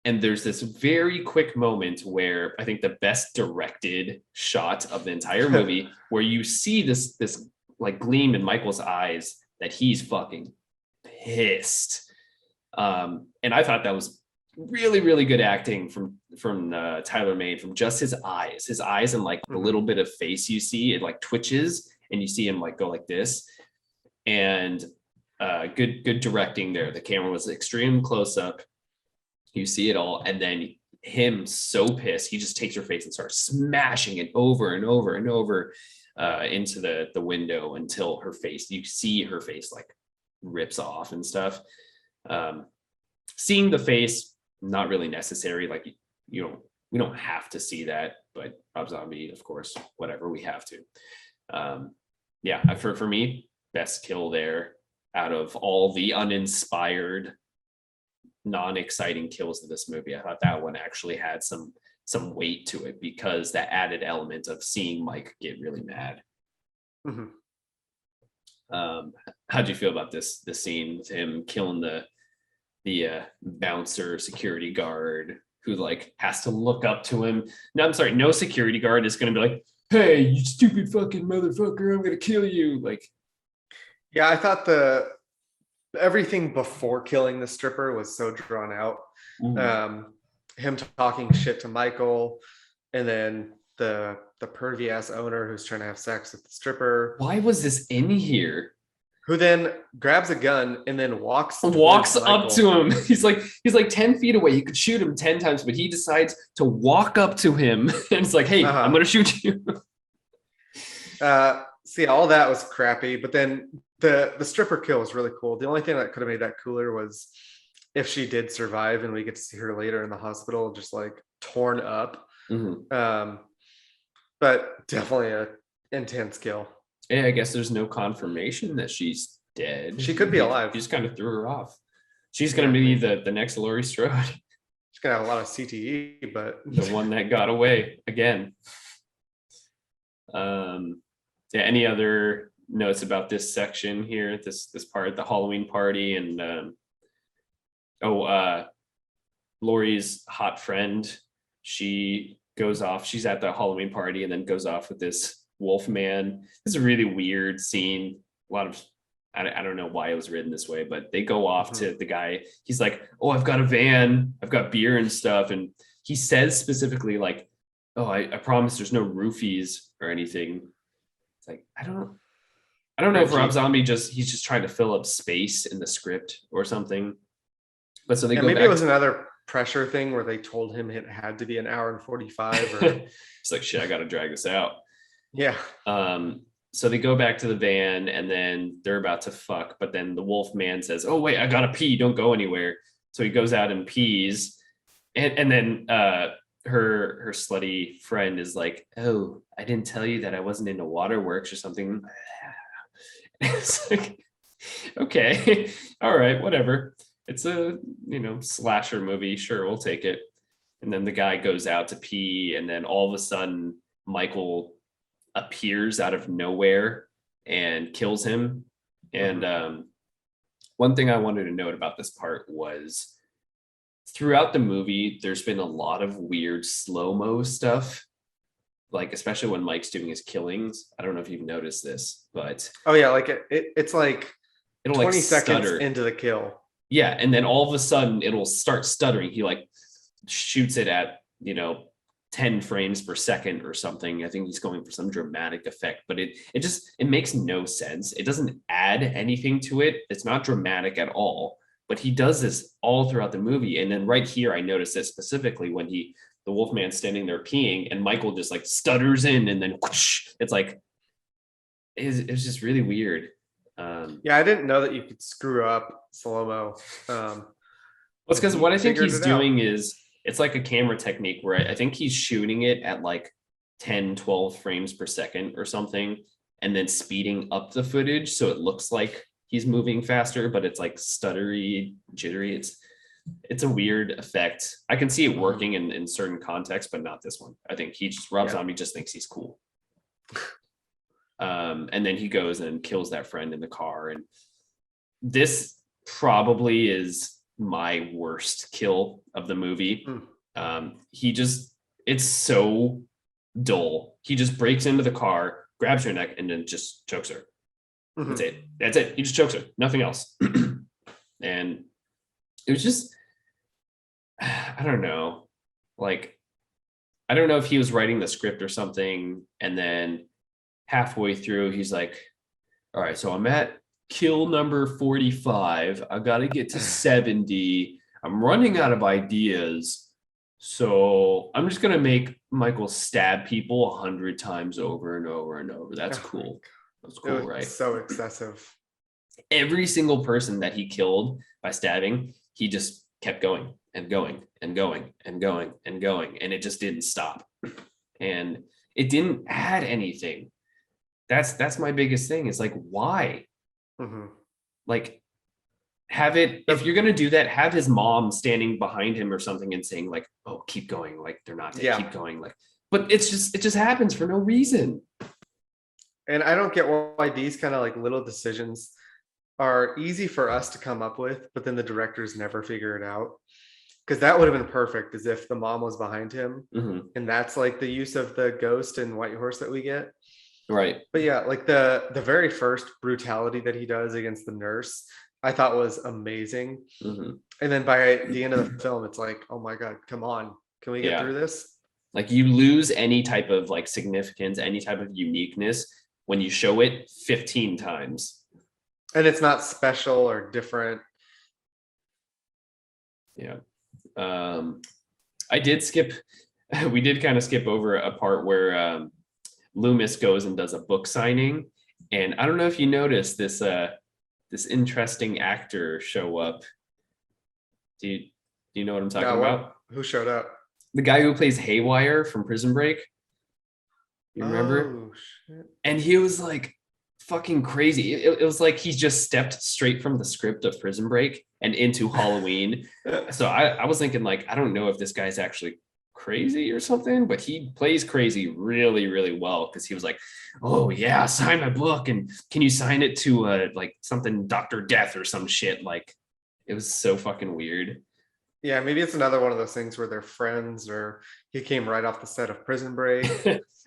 And there's this very quick moment where I think the best directed shot of the entire movie, where you see this like gleam in Michael's eyes that he's fucking pissed. And I thought that was really, really good acting from Tyler Mane, from just his eyes and like the little bit of face you see, it like twitches and you see him like go like this. And good directing there. The camera was extreme close up. You see it all, and then him so pissed, he just takes her face and starts smashing it over and over and over into the window until her face, you see her face like rips off and stuff. Seeing the face, not really necessary. Like we don't have to see that, but Rob Zombie, of course, whatever, we have to. Yeah, for me, best kill there out of all the uninspired, non-exciting kills of this movie. I thought that one actually had some weight to it because that added element of seeing Mike get really mad. Mm-hmm. How'd you feel about this scene with him killing the bouncer security guard who like has to look up to him? No, I'm sorry, no security guard is going to be like, hey, you stupid fucking motherfucker, I'm going to kill you. Like, yeah, I thought everything before killing the stripper was so drawn out. Him talking shit to Michael, and then the pervy ass owner who's trying to have sex with the stripper. Why was this in here? Who then grabs a gun and then walks up to him. He's like 10 feet away. You could shoot him 10 times, but he decides to walk up to him and it's like, hey, I'm gonna shoot you. See, all that was crappy, but then the stripper kill was really cool. The only thing that could have made that cooler was if she did survive and we get to see her later in the hospital, just like torn up. But definitely a intense kill. Yeah, I guess there's no confirmation that she's dead. She could be alive. He just kind of threw her off. She's going to be the next Laurie Strode. She's going to have a lot of CTE, but the one that got away again. Yeah, any other notes about this section here, this part, the Halloween party, and Laurie's hot friend, she goes off, she's at the Halloween party and then goes off with this wolf man. This is a really weird scene, a lot of I don't know why it was written this way, but they go off to the guy. He's like, oh, I've got a van, I've got beer and stuff. And he says specifically like, oh, I promise there's no roofies or anything. It's like, I don't know if Rob Zombie he's just trying to fill up space in the script or something. But so they go maybe back. It was another pressure thing where they told him it had to be an hour and 45. Or... It's like, shit, I got to drag this out. Yeah. So they go back to the van and then they're about to fuck. But then the wolf man says, oh, wait, I got to pee. Don't go anywhere. So he goes out and pees. And then her slutty friend is like, oh, I didn't tell you that I wasn't into waterworks or something. It's like, okay, all right, whatever. It's a slasher movie, sure, we'll take it. And then the guy goes out to pee, and then all of a sudden Michael appears out of nowhere and kills him. And one thing I wanted to note about this part was throughout the movie there's been a lot of weird slow-mo stuff, like especially when Mike's doing his killings. I don't know if you've noticed this, but like it's like it'll 20 seconds stutter into the kill. Yeah, and then all of a sudden it'll start stuttering. He like shoots it at 10 frames per second or something. I think he's going for some dramatic effect, but it makes no sense. It doesn't add anything to it. It's not dramatic at all. But he does this all throughout the movie. And then right here, I noticed it specifically when the Wolfman's standing there peeing and Michael just like stutters in and then whoosh, it's like, it's just really weird. Yeah, I didn't know that you could screw up slow-mo. Well, it's because what I think he's doing is it's like a camera technique where I think he's shooting it at like 10, 12 frames per second or something, and then speeding up the footage so it looks like he's moving faster, but it's like stuttery, jittery. It's a weird effect. I can see it working in certain contexts, but not this one. I think Rob Zombie just thinks he's cool. And then he goes and kills that friend in the car. And this probably is my worst kill of the movie. It's so dull. He just breaks into the car, grabs her neck, and then just chokes her. That's it. He just chokes her, nothing else. And it was just, I don't know. Like, I don't know if he was writing the script or something. And then halfway through, he's like, all right, so I'm at kill number 45. I got to get to 70. I'm running out of ideas. So I'm just going to make Michael stab people 100 times over and over and over. That's cool. That's cool, right? So excessive. Every single person that he killed by stabbing, he just kept going and going and going and going and going. And it just didn't stop. And it didn't add anything. That's my biggest thing. It's like, why? Like, have it, if you're going to do that, have his mom standing behind him or something and saying like, oh, keep going. Like, they're not dead, keep going. Like, but it just happens for no reason. And I don't get why these kind of like little decisions are easy for us to come up with, but then the directors never figure it out. Because that would have been perfect, as if the mom was behind him. And that's like the use of the ghost and White Horse that we get. Right. But yeah, like the very first brutality that he does against the nurse, I thought was amazing. And then by the end of the film, it's like, oh my God, come on. Can we get through this? Like, you lose any type of like significance, any type of uniqueness when you show it 15 times. And it's not special or different. Yeah. We did kind of skip over a part where Loomis goes and does a book signing. And I don't know if you noticed this interesting actor show up. Do you know what I'm talking about? Who showed up? The guy who plays Haywire from Prison Break. You remember? Oh, shit. And he was like fucking crazy. It was like he just stepped straight from the script of Prison Break and into Halloween. So I was thinking like, I don't know if this guy's actually crazy or something, but he plays crazy really, really well, because he was like, oh yeah, sign my book, and can you sign it to like something Dr. Death or some shit. Like, it was so fucking weird. Yeah, maybe it's another one of those things where they're friends, or he came right off the set of Prison Break.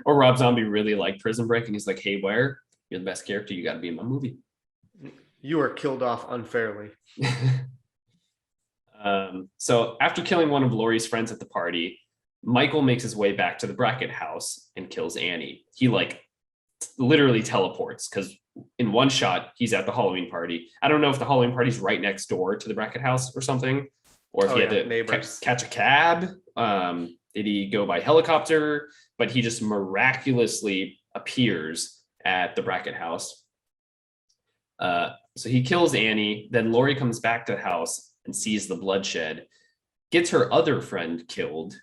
Or Rob Zombie really liked Prison Break and he's like, Haywire, you're the best character, you got to be in my movie. You were killed off unfairly. So after killing one of Laurie's friends at the party, Michael makes his way back to the Brackett house and kills Annie. He like literally teleports because in one shot he's at the Halloween party. I don't know if the Halloween party's right next door to the Brackett house or something, or if he had to catch a cab. Did he go by helicopter? But he just miraculously appears at the Brackett house. So he kills Annie. Then Laurie comes back to the house and sees the bloodshed, gets her other friend killed,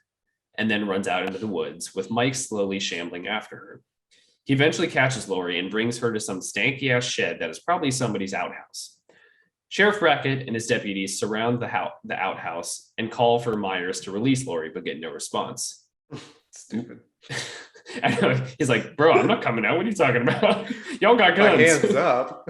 and then runs out into the woods with Mike slowly shambling after her. He eventually catches Laurie and brings her to some stanky ass shed that is probably somebody's outhouse. Sheriff Brackett and his deputies surround the outhouse and call for Myers to release Laurie, but get no response. Stupid. I know. He's like, bro, I'm not coming out. What are you talking about? Y'all got guns. My hands up.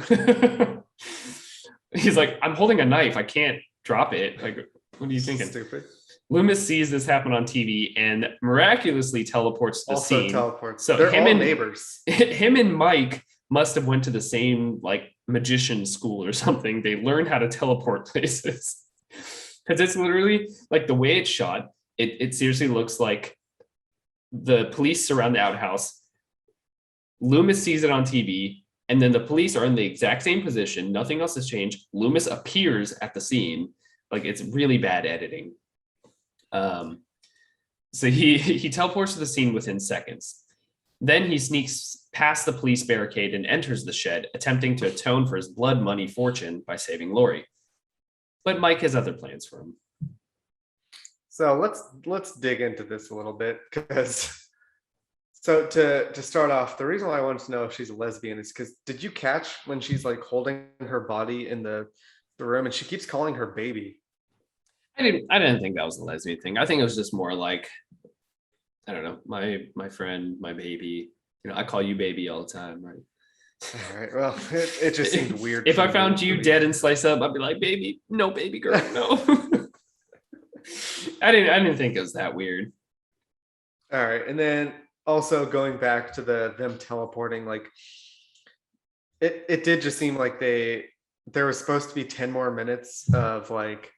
He's like, I'm holding a knife. I can't drop it. Like, what are you thinking? Stupid. Loomis sees this happen on TV and miraculously teleports to the scene. Teleports. So they're all neighbors. Him and Mike must have went to the same like magician school or something. They learned how to teleport places. Because it's literally like the way it's shot. It seriously looks like the police surround the outhouse. Loomis sees it on TV, and then the police are in the exact same position. Nothing else has changed. Loomis appears at the scene. Like, it's really bad editing. So he teleports to the scene within seconds. Then he sneaks past the police barricade and enters the shed, attempting to atone for his blood money fortune by saving Laurie. But Mike has other plans for him. So let's dig into this a little bit, because so to start off, the reason why I wanted to know if she's a lesbian is because did you catch when she's like holding her body in the room and she keeps calling her baby? I didn't think that was a lesbian thing. I think it was just more like, I don't know, my friend, my baby. You know, I call you baby all the time, right? All right. Well, it just seemed weird. If I found you dead and sliced up, I'd be like, baby, no, baby girl, no. I didn't think it was that weird. All right, and then also going back to them teleporting, like it did just seem like there was supposed to be 10 more minutes of like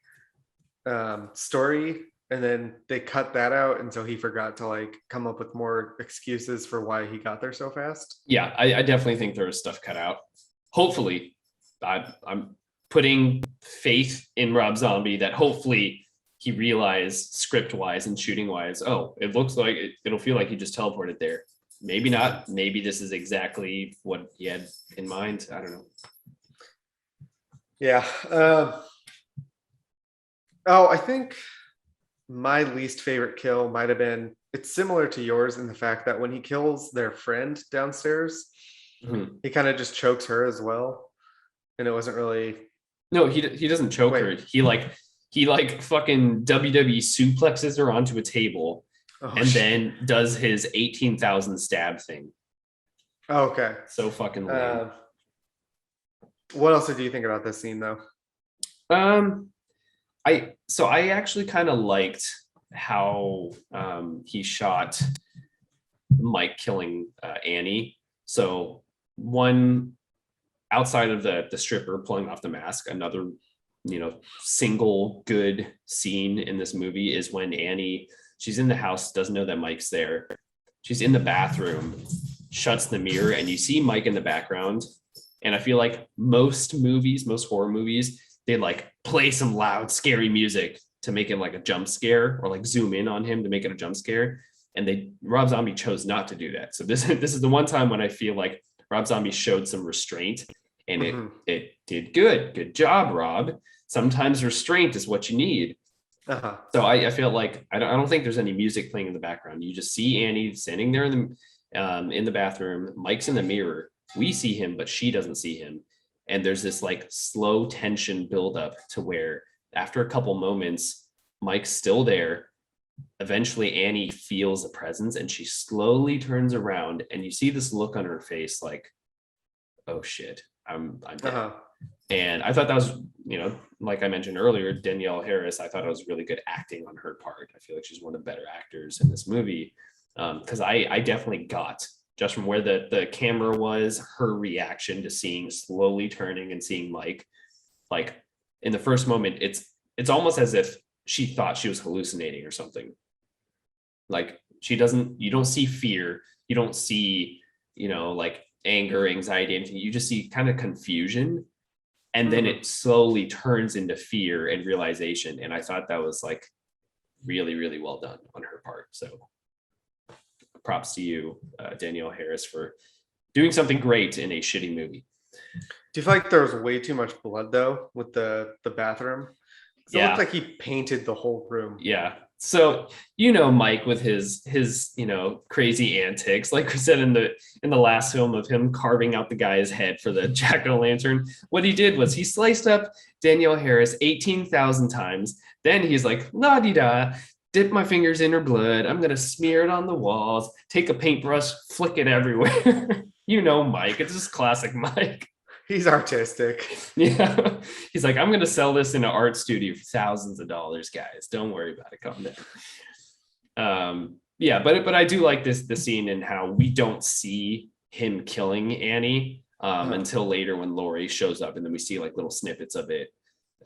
story, and then they cut that out, and so he forgot to like come up with more excuses for why he got there so fast. Yeah, I definitely think there was stuff cut out. Hopefully, I'm putting faith in Rob Zombie that hopefully he realized script-wise and shooting-wise, oh, it looks like it'll feel like he just teleported there. Maybe not. Maybe this is exactly what he had in mind. I don't know. Yeah. I think my least favorite kill might have been, it's similar to yours in the fact that when he kills their friend downstairs, he kind of just chokes her as well. And it wasn't really... No, he doesn't choke her. He fucking WWE suplexes her onto a table then does his 18,000 stab thing. Oh, okay. So fucking lame. What else did you think about this scene though? I actually kind of liked how he shot Mike killing Annie. So one outside of the stripper pulling off the mask, another single good scene in this movie is when Annie, she's in the house, doesn't know that Mike's there. She's in the bathroom, shuts the mirror, and you see Mike in the background. And I feel like most horror movies, they like play some loud, scary music to make it like a jump scare, or like zoom in on him to make it a jump scare. And Rob Zombie chose not to do that. So this is the one time when I feel like Rob Zombie showed some restraint, and it did good. Good job, Rob. Sometimes restraint is what you need. So I feel like I don't think there's any music playing in the background. You just see Annie standing there in the bathroom. Mike's in the mirror. We see him, but she doesn't see him. And there's this like slow tension buildup to where after a couple moments, Mike's still there. Eventually, Annie feels a presence and she slowly turns around, and you see this look on her face like, oh shit, I'm dead. And I thought that was, like I mentioned earlier, Danielle Harris, I thought it was really good acting on her part. I feel like she's one of the better actors in this movie, because I definitely got just from where the camera was, her reaction to seeing slowly turning and seeing Mike, like in the first moment, it's almost as if she thought she was hallucinating or something. Like you don't see fear, you don't see, like anger, anxiety, anything. You just see kind of confusion. And then it slowly turns into fear and realization. And I thought that was like really, really well done on her part. So props to you, Danielle Harris, for doing something great in a shitty movie. Do you feel like there was way too much blood though with the bathroom? It looked like he painted the whole room. Yeah. So Mike with his crazy antics, like we said in the last film of him carving out the guy's head for the jack-o'-lantern. What he did was he sliced up Danielle Harris 18,000 times. Then he's like, la-di-da, dip my fingers in her blood. I'm gonna smear it on the walls. Take a paintbrush, flick it everywhere. Mike. It's just classic Mike. He's artistic. Yeah. He's like, I'm going to sell this in an art studio for thousands of dollars, guys. Don't worry about it. Calm down. Yeah, but I do like the scene and how we don't see him killing Annie until later when Laurie shows up, and then we see like little snippets of it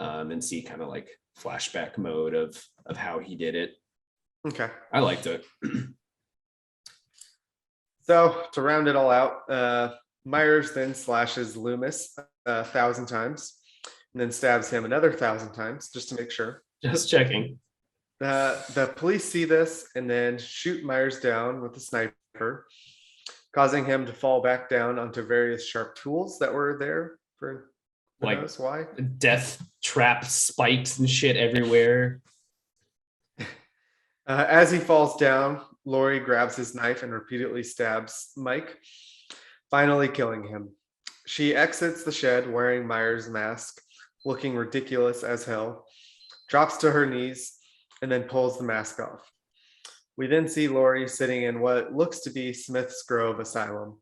and see kind of like flashback mode of how he did it. Okay. I liked it. So to round it all out, Myers then slashes Loomis 1,000 times and then stabs him another 1,000 times just to make sure. Just checking. The police see this and then shoot Myers down with a sniper, causing him to fall back down onto various sharp tools that were there for who knows why. Death trap spikes and shit everywhere. As he falls down, Laurie grabs his knife and repeatedly stabs Mike, finally killing him. She exits the shed wearing Myers' mask, looking ridiculous as hell, drops to her knees, and then pulls the mask off. We then see Laurie sitting in what looks to be Smith's Grove Asylum,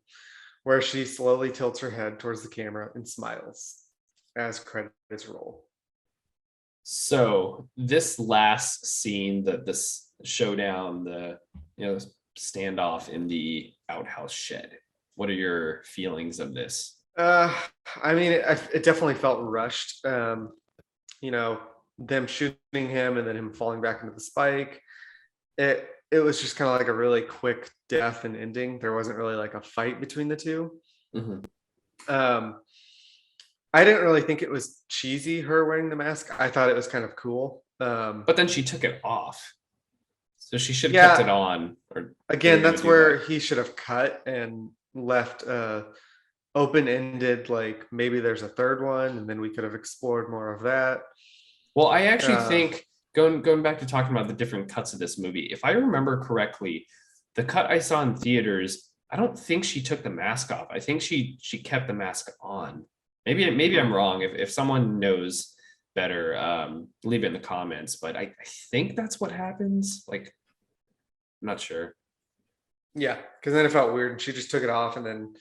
where she slowly tilts her head towards the camera and smiles as credits roll. So this last scene, this showdown, the standoff in the outhouse shed, what are your feelings of this? I mean, it definitely felt rushed. Them shooting him and then him falling back into the spike. It was just kind of like a really quick death and ending. There wasn't really like a fight between the two. Mm-hmm. I didn't really think it was cheesy, her wearing the mask. I thought it was kind of cool. But then she took it off. So she should have kept it on. Or again, that's where he should have cut and left open-ended, like maybe there's a third one and then we could have explored more of that. Well, I actually think going back to talking about the different cuts of this movie, if I remember correctly, the cut I saw in theaters, I don't think she took the mask off. I think she kept the mask on. Maybe I'm wrong. If someone knows better, leave it in the comments, but I think that's what happens. Like, I'm not sure. Yeah, because then it felt weird and she just took it off and then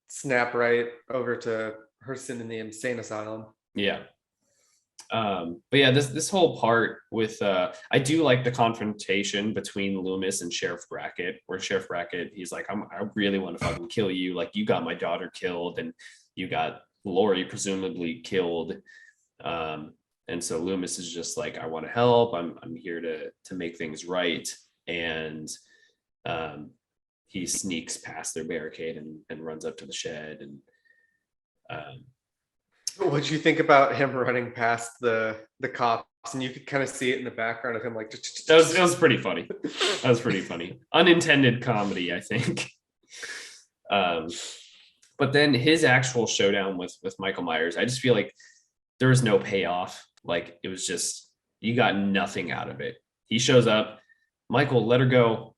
snap right over to her sitting in the insane asylum. Yeah. But yeah, this whole part with I do like the confrontation between Loomis and Sheriff Brackett, where Sheriff Brackett, he's like, I really want to fucking kill you. Like, you got my daughter killed and you got Laurie presumably killed. And so Loomis is just like, I want to help. I'm here to make things right. And he sneaks past their barricade and runs up to the shed. And what'd you think about him running past the cops? And you could kind of see it in the background of him, like that was pretty funny. That was pretty funny. Unintended comedy, I think. But then his actual showdown with Michael Myers, I just feel like there was no payoff. Like, it was just, you got nothing out of it. He shows up, Michael, let her go.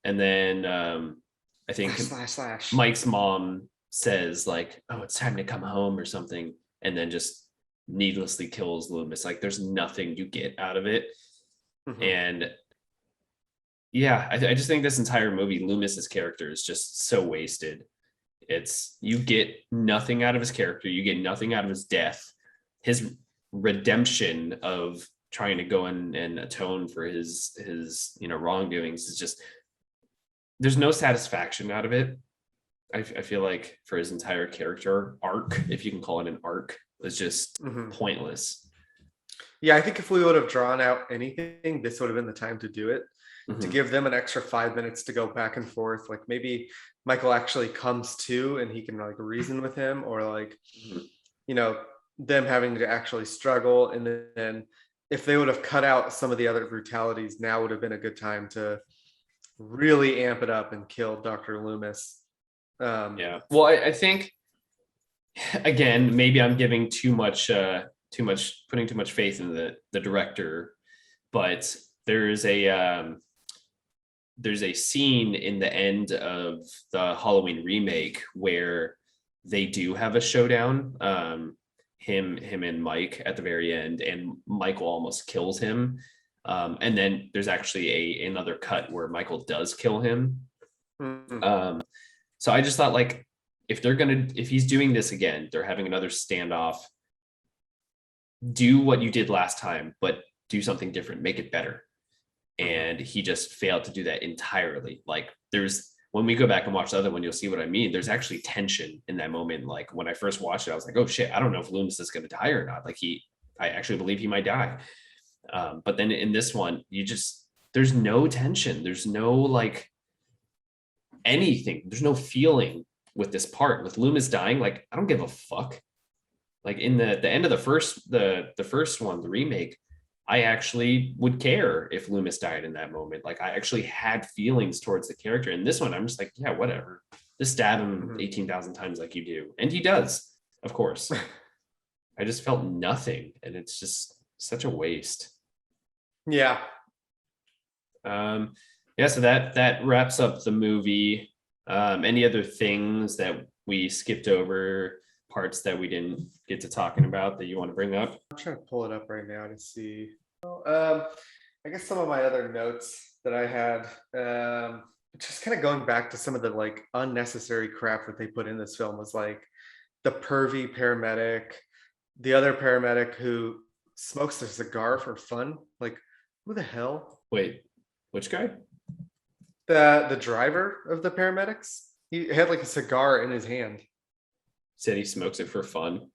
And then I think slash. Mike's mom says like, oh, it's time to come home or something. And then just needlessly kills Loomis. Like, there's nothing you get out of it. Mm-hmm. And yeah, I just think this entire movie, Loomis's character is just so wasted. You get nothing out of his character. You get nothing out of his death. His redemption of trying to go in and atone for his wrongdoings is just, there's no satisfaction out of it. I feel like for his entire character arc, if you can call it an arc, was just pointless. Yeah, I think if we would have drawn out anything, this would have been the time to do it. To give them an extra 5 minutes to go back and forth. Like maybe Michael actually comes to and he can like reason with him, or like, you know, them having to actually struggle. And then if they would have cut out some of the other brutalities, now would have been a good time to really amp it up and kill Dr. Loomis. Yeah. Well, I think again, maybe I'm giving too much, putting too much faith in the director, but there's a scene in the end of the Halloween remake where they do have a showdown. Him and Mike at the very end, and Michael almost kills him. And then there's actually another cut where Michael does kill him. So I just thought, like, if he's doing this again, they're having another standoff, do what you did last time, but do something different, make it better. And he just failed to do that entirely. Like, when we go back and watch the other one, you'll see what I mean. There's actually tension in that moment. Like, when I first watched it, I was like, oh shit, I don't know if Loomis is going to die or not. Like, I actually believe he might die. But then in this one, there's no tension. There's no like anything. There's no feeling with this part. With Loomis dying, like, I don't give a fuck. Like, in the end of the first one, the remake, I actually would care if Loomis died in that moment. Like, I actually had feelings towards the character. In this one, I'm just like, yeah, whatever. Just stab him 18,000 times like you do. And he does, of course. I just felt nothing. And it's just such a waste. Yeah. Yeah, so that wraps up the movie. Any other things that we skipped over, parts that we didn't get to talking about that you want to bring up? I'm trying to pull it up right now to see. I guess some of my other notes that I had, just kind of going back to some of the like unnecessary crap that they put in this film, was like the pervy paramedic, the other paramedic who smokes a cigar for fun. Like, who the hell? Wait, which guy? The driver of the paramedics. He had like a cigar in his hand. Said he smokes it for fun.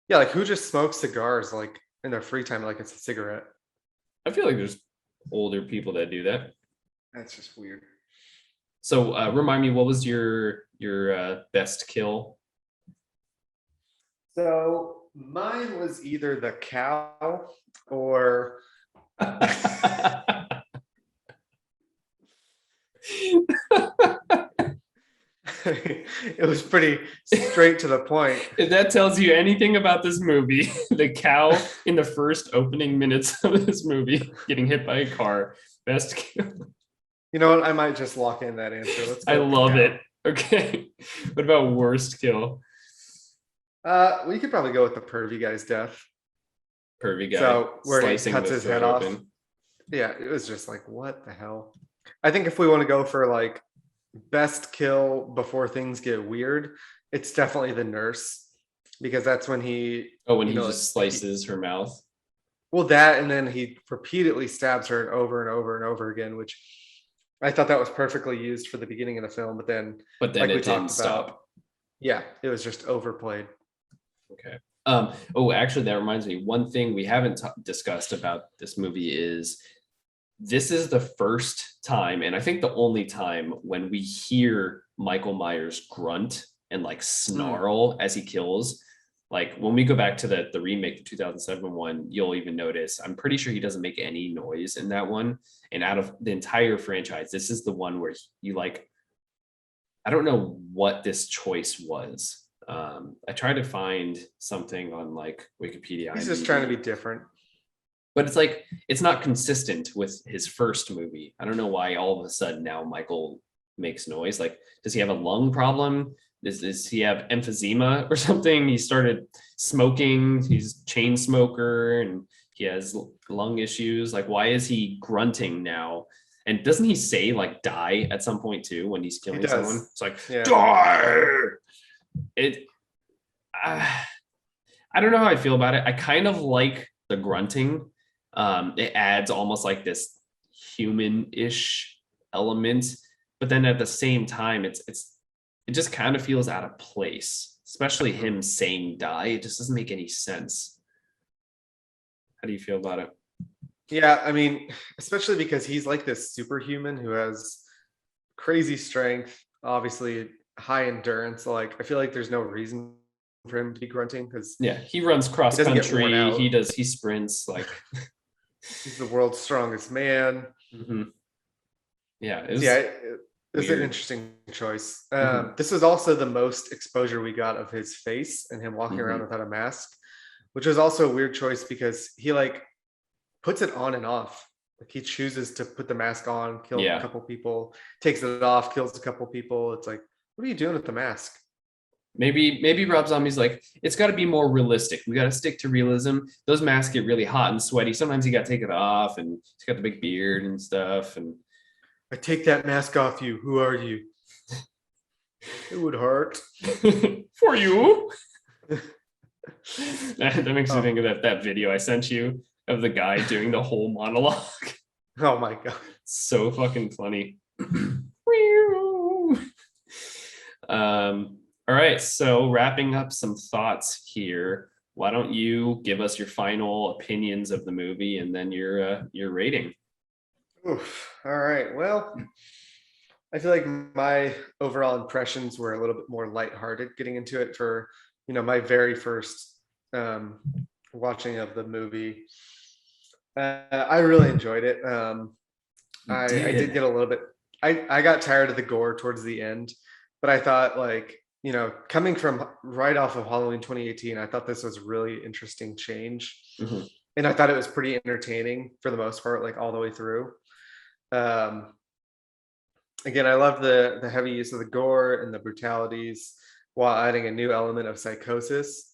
Yeah, like, who just smokes cigars like in their free time like it's a cigarette? I feel like there's older people that do that. That's just weird. So remind me, what was your best kill? So mine was either the cow or it was pretty straight to the point. If that tells you anything about this movie, the cow in the first opening minutes of this movie getting hit by a car, best kill. You know what? I might just lock in that answer. Let's go. I love it. Okay. What about worst kill? We could probably go with the pervy guy's death. Pervy guy. So where he slicing cuts the his head throat off. open. Yeah, it was just like, what the hell? I think if we want to go for like best kill before things get weird, it's definitely the nurse, because that's when he just slices her mouth. Well, that, and then he repeatedly stabs her over and over and over again, which I thought that was perfectly used for the beginning of the film, but then like it didn't stop. Yeah, it was just overplayed. Okay. Actually, that reminds me, one thing we haven't discussed about this movie is this is the first time, and I think the only time, when we hear Michael Myers grunt and like snarl as he kills. Like, when we go back to the remake, the 2007 one, you'll even notice, I'm pretty sure he doesn't make any noise in that one. And out of the entire franchise, this is the one where you like, I don't know what this choice was. I tried to find something on like Wikipedia. He's just trying to be different. But it's like, it's not consistent with his first movie. I don't know why all of a sudden now Michael makes noise. Like, does he have a lung problem? Does he have emphysema or something? He started smoking. He's a chain smoker and he has lung issues. Like, why is he grunting now? And doesn't he say like die at some point too when he's killing someone? It's like, die. I don't know how I feel about it. I kind of like the grunting. It adds almost like this human-ish element, but then at the same time, it's it just kind of feels out of place, especially him saying die. It just doesn't make any sense. How do you feel about it? Yeah, I mean, especially because he's like this superhuman who has crazy strength, obviously high endurance. Like, I feel like there's no reason for him to be grunting because Yeah, he runs cross doesn't get worn country. out. He sprints like. He's the world's strongest man. Yeah, it's an interesting choice. This was also the most exposure we got of his face and him walking around without a mask, which was also a weird choice because he like puts it on and off. Like he chooses to put the mask on, kill a couple people, takes it off, kills a couple people. It's like, what are you doing with the mask? Maybe Rob Zombie's like, it's got to be more realistic. We got to stick to realism. Those masks get really hot and sweaty. Sometimes you got to take it off, and he's got the big beard and stuff. And I take that mask off you. Who are you? It would hurt for you. That makes me think of that video I sent you of the guy doing the whole monologue. Oh my god, so fucking funny. All right, so wrapping up some thoughts here. Why don't you give us your final opinions of the movie and then your rating? Oof. All right. Well, I feel like my overall impressions were a little bit more lighthearted getting into it for, my very first watching of the movie. I really enjoyed it. I did get a little bit, I got tired of the gore towards the end, but I thought like, coming from right off of Halloween 2018, I thought this was a really interesting change. And I thought it was pretty entertaining for the most part, like all the way through. Again, I love the heavy use of the gore and the brutalities while adding a new element of psychosis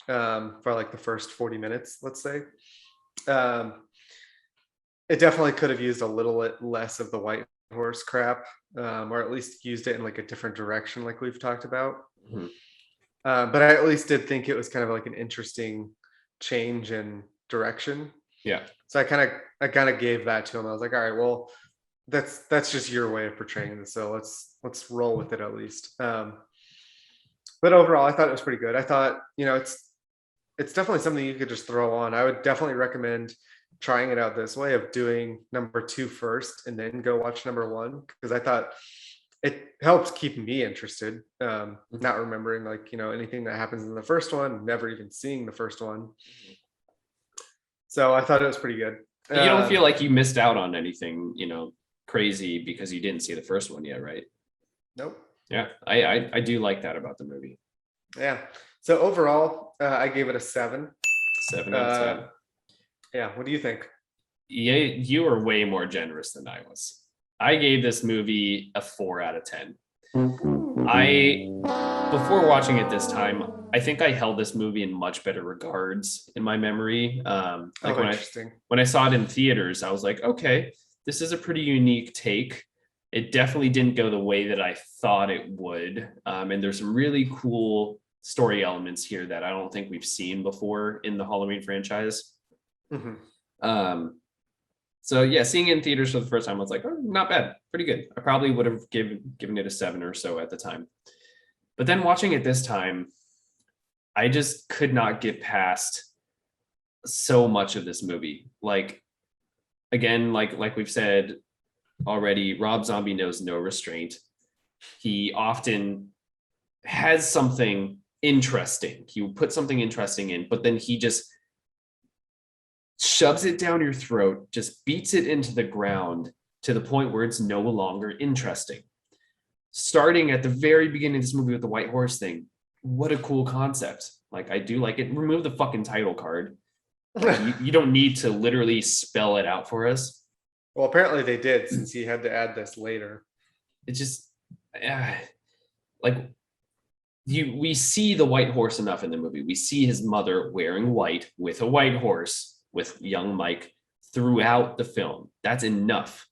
for like the first 40 minutes, let's say. It definitely could have used a little bit less of the white horse crap, or at least used it in like a different direction like we've talked about. But I at least did think it was kind of like an interesting change in direction. Yeah. So I kind of gave that to him. I was like, all right, well, that's just your way of portraying this. So let's roll with it at least. But overall, I thought it was pretty good. I thought, it's definitely something you could just throw on. I would definitely recommend trying it out this way of doing number 2 first and then go watch number 1, because I thought it helped keep me interested, not remembering like anything that happens in the first one, never even seeing the first one. So I thought it was pretty good. You don't feel like you missed out on anything crazy because you didn't see the first one yet, right? Nope. Yeah, I do like that about the movie. Yeah. So overall, I gave it a 7. 7 out of 10. Yeah, what do you think? Yeah, you were way more generous than I was. I gave this movie a 4 out of 10. Before watching it this time, I think I held this movie in much better regards in my memory. When I saw it in theaters, I was like, okay, this is a pretty unique take. It definitely didn't go the way that I thought it would. And there's some really cool story elements here that I don't think we've seen before in the Halloween franchise. So yeah, seeing it in theaters for the first time, I was like, oh, not bad, pretty good. I probably would have given it a 7 or so at the time. But then watching it this time, I just could not get past so much of this movie. Like, again, like we've said already, Rob Zombie knows no restraint. He often has something interesting. He will put something interesting in, but then he just shoves it down your throat, just beats it into the ground to the point where it's no longer interesting. Starting at the very beginning of this movie with the white horse thing, what a cool concept. Like, I do like it. Remove the fucking title card. You don't need to literally spell it out for us. Well, apparently they did, since he had to add this later. It just, we see the white horse enough in the movie. We see his mother wearing white with a white horse with young Mike throughout the film. That's enough.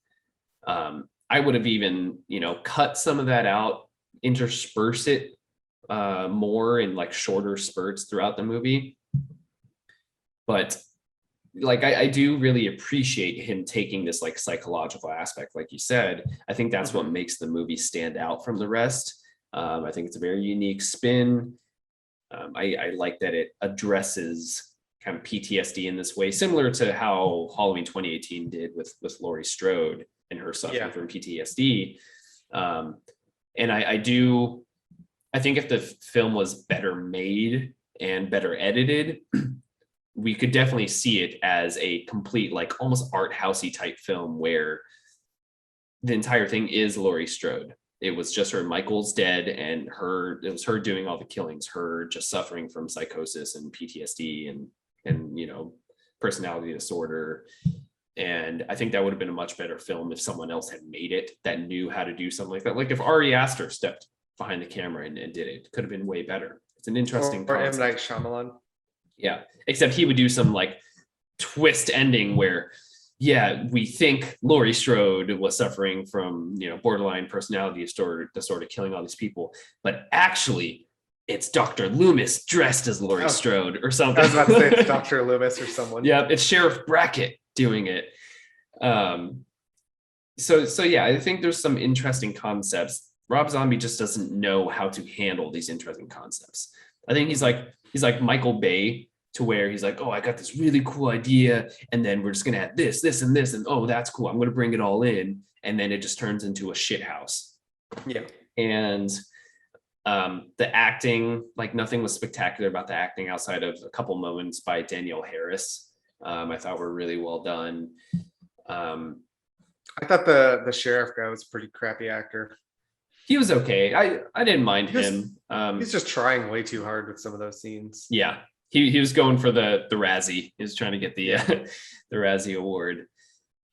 I would have even, cut some of that out, intersperse it more in like shorter spurts throughout the movie. But like, I do really appreciate him taking this like psychological aspect, like you said. I think that's what makes the movie stand out from the rest. I think it's a very unique spin. I like that it addresses kind of PTSD in this way, similar to how Halloween 2018 did with Laurie Strode and her suffering from PTSD. And I think if the film was better made and better edited, we could definitely see it as a complete, like almost art housey type film where the entire thing is Laurie Strode. It was just her. Michael's dead, and it was her doing all the killings, her just suffering from psychosis and PTSD and personality disorder. And I think that would have been a much better film if someone else had made it that knew how to do something like that. Like if Ari Aster stepped behind the camera and did it could have been way better. It's an interesting or M. concept. Night Shyamalan. Yeah, except he would do some like twist ending where, we think Laurie Strode was suffering from, borderline personality disorder, killing all these people, but actually it's Dr. Loomis dressed as Laurie Strode or something. I was about to say it's Dr. Loomis or someone. Yeah, it's Sheriff Brackett doing it. So yeah, I think there's some interesting concepts. Rob Zombie just doesn't know how to handle these interesting concepts. I think he's like Michael Bay, to where he's like, oh, I got this really cool idea, and then we're just gonna add this, and this, and oh, that's cool. I'm gonna bring it all in, and then it just turns into a shit house. Yeah. And the acting, like nothing was spectacular about the acting outside of a couple moments by Danielle Harris. I thought were really well done. I thought the sheriff guy was a pretty crappy actor. He was okay. I didn't mind him. He's just trying way too hard with some of those scenes. Yeah. He was going for the Razzie. He was trying to get the the Razzie Award.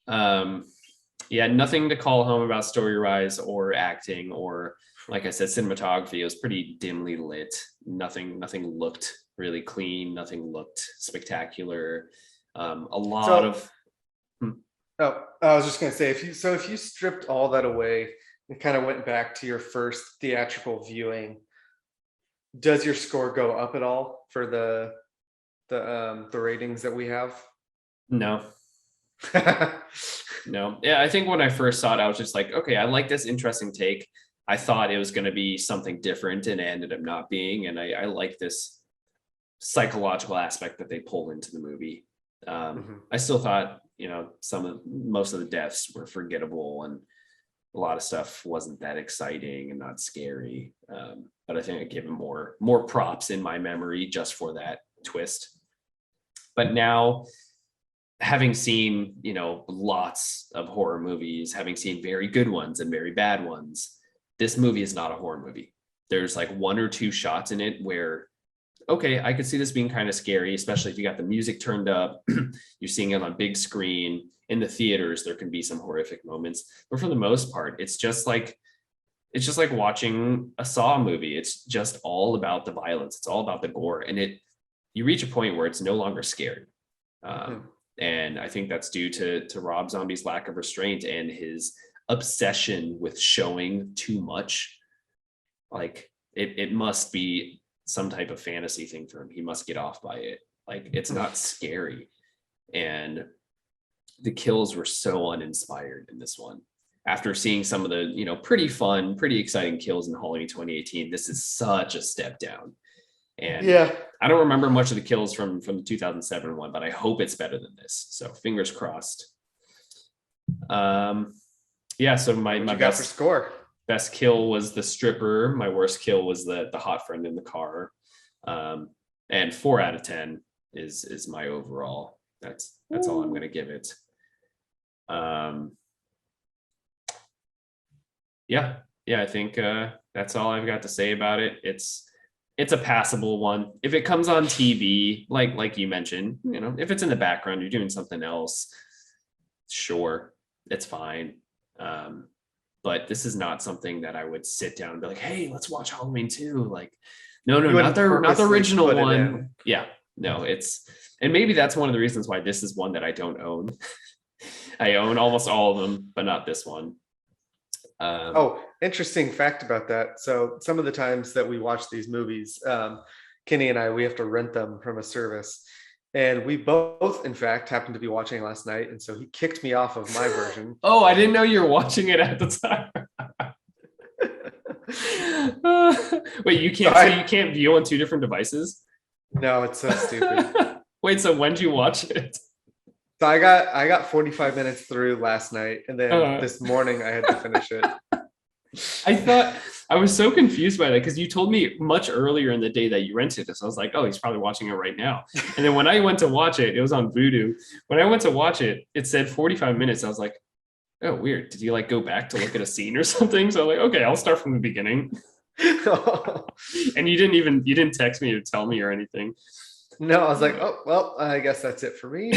Nothing to call home about story rise or acting or, like I said, cinematography. It was pretty dimly lit. Nothing looked really clean. Nothing looked spectacular. Oh, I was just gonna say, if you stripped all that away and kind of went back to your first theatrical viewing, does your score go up at all for the ratings that we have? No. No. Yeah, I think when I first saw it, I was just like, okay, I like this interesting take. I thought it was going to be something different, and it ended up not being. And I like this psychological aspect that they pull into the movie. I still thought, most of the deaths were forgettable, and a lot of stuff wasn't that exciting and not scary. But I think I gave him more props in my memory just for that twist. But now, having seen, lots of horror movies, having seen very good ones and very bad ones, this movie is not a horror movie. There's like one or two shots in it where, okay, I could see this being kind of scary, especially if you got the music turned up, you're seeing it on big screen. In the theaters, there can be some horrific moments, but for the most part, it's just like watching a Saw movie. It's just all about the violence. It's all about the gore, and you reach a point where it's no longer scary. And I think that's due to Rob Zombie's lack of restraint and his obsession with showing too much. Like it must be some type of fantasy thing for him. He must get off by it. Like it's not scary. And the kills were so uninspired in this one. After seeing some of the, pretty fun, pretty exciting kills in Halloween 2018, this is such a step down. And I don't remember much of the kills from the 2007 one, but I hope it's better than this. So fingers crossed. So my best kill was the stripper. My worst kill was the hot friend in the car. And 4 out of 10 is my overall. That's all I'm going to give it. I think that's all I've got to say about it. It's a passable one. If it comes on TV, like you mentioned, if it's in the background, you're doing something else, sure, it's fine. But this is not something that I would sit down and be like, hey, let's watch Halloween 2. Like, no, not the original one. Yeah, no, and maybe that's one of the reasons why this is one that I don't own. I own almost all of them, but not this one. Interesting fact about that. So some of the times that we watch these movies, Kenny and I, we have to rent them from a service. And we both, in fact, happened to be watching last night. And so he kicked me off of my version. Oh, I didn't know you were watching it at the time. Wait, you can't. So you can't view on 2 different devices? No, it's so stupid. Wait, so when did you watch it? So I got 45 minutes through last night, and then this morning I had to finish it. I thought I was so confused by that because you told me much earlier in the day that you rented it. So I was like, oh, he's probably watching it right now. And then when I went to watch it, it was on Vudu. When I went to watch it, it said 45 minutes. I was like, oh, weird. Did you like go back to look at a scene or something? So I'm like, okay, I'll start from the beginning. And you didn't text me to tell me or anything. No, I was like, oh, well, I guess that's it for me.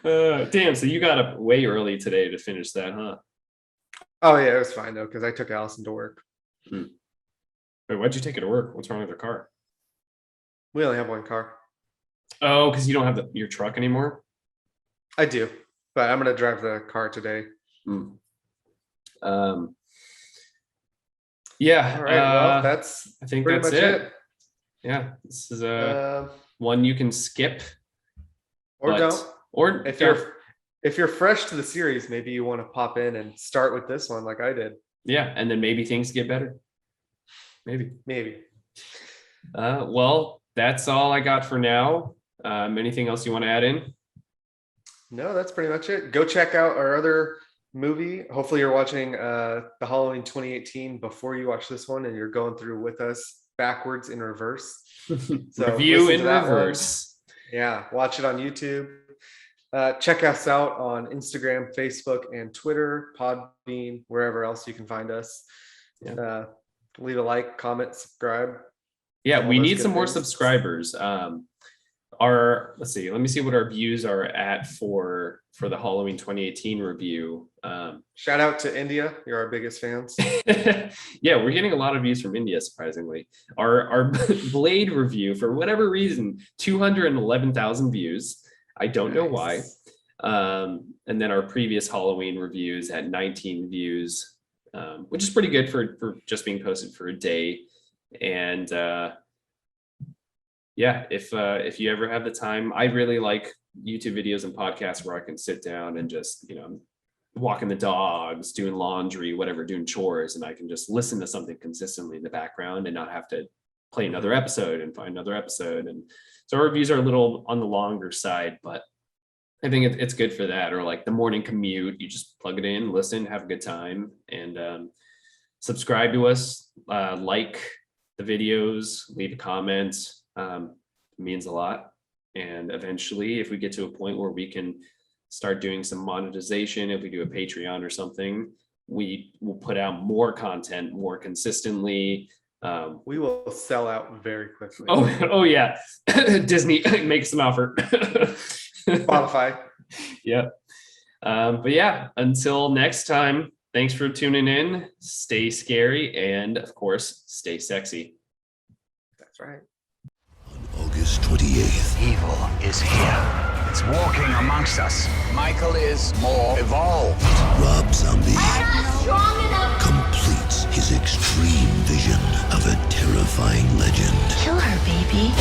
Damn, so you got up way early today to finish that, huh? Oh, yeah, it was fine, though, because I took Allison to work. Wait, why'd you take her to work? What's wrong with her car? We only have one car. Oh, because you don't have your truck anymore? I do, but I'm going to drive the car today. Yeah. All right, well, that's I think pretty that's much it. Yeah, this is one you can skip. Or don't. Or if you're fresh to the series, maybe you want to pop in and start with this one like I did. Yeah, and then maybe things get better. Maybe. Well, that's all I got for now. Anything else you want to add in? No, that's pretty much it. Go check out our other movie. Hopefully you're watching the Halloween 2018 before you watch this one, and you're going through with us backwards in reverse. So review in reverse. Yeah, watch it on YouTube. Check us out on Instagram, Facebook, and Twitter, Podbean, wherever else you can find us. Yeah. Leave a like, comment, subscribe. Yeah, we need some more subscribers. Let's see, let me see what our views are at for the Halloween 2018 review. Shout out to India, you're our biggest fans. Yeah, we're getting a lot of views from India, surprisingly. Our Blade review, for whatever reason, 211,000 views. I don't know why. And then our previous Halloween reviews had 19 views, which is pretty good for just being posted for a day. And yeah, if you ever have the time, I really like YouTube videos and podcasts where I can sit down and just, walking the dogs, doing laundry, whatever, doing chores, and I can just listen to something consistently in the background and not have to play another episode and find another episode. And so our reviews are a little on the longer side, but I think it's good for that. Or like the morning commute, you just plug it in, listen, have a good time, and subscribe to us, like the videos, leave a comment. It means a lot. And eventually, if we get to a point where we can start doing some monetization, if we do a Patreon or something, we will put out more content more consistently. We will sell out very quickly. Oh yeah. Disney makes an offer. Spotify. Yep. But yeah, until next time, thanks for tuning in. Stay scary and, of course, stay sexy. That's right. On August 28th, Evil is here. It's walking amongst us. Michael is more evolved. Rob Zombie Not strong enough. completes his extreme vision of a terrifying legend. Kill her, baby.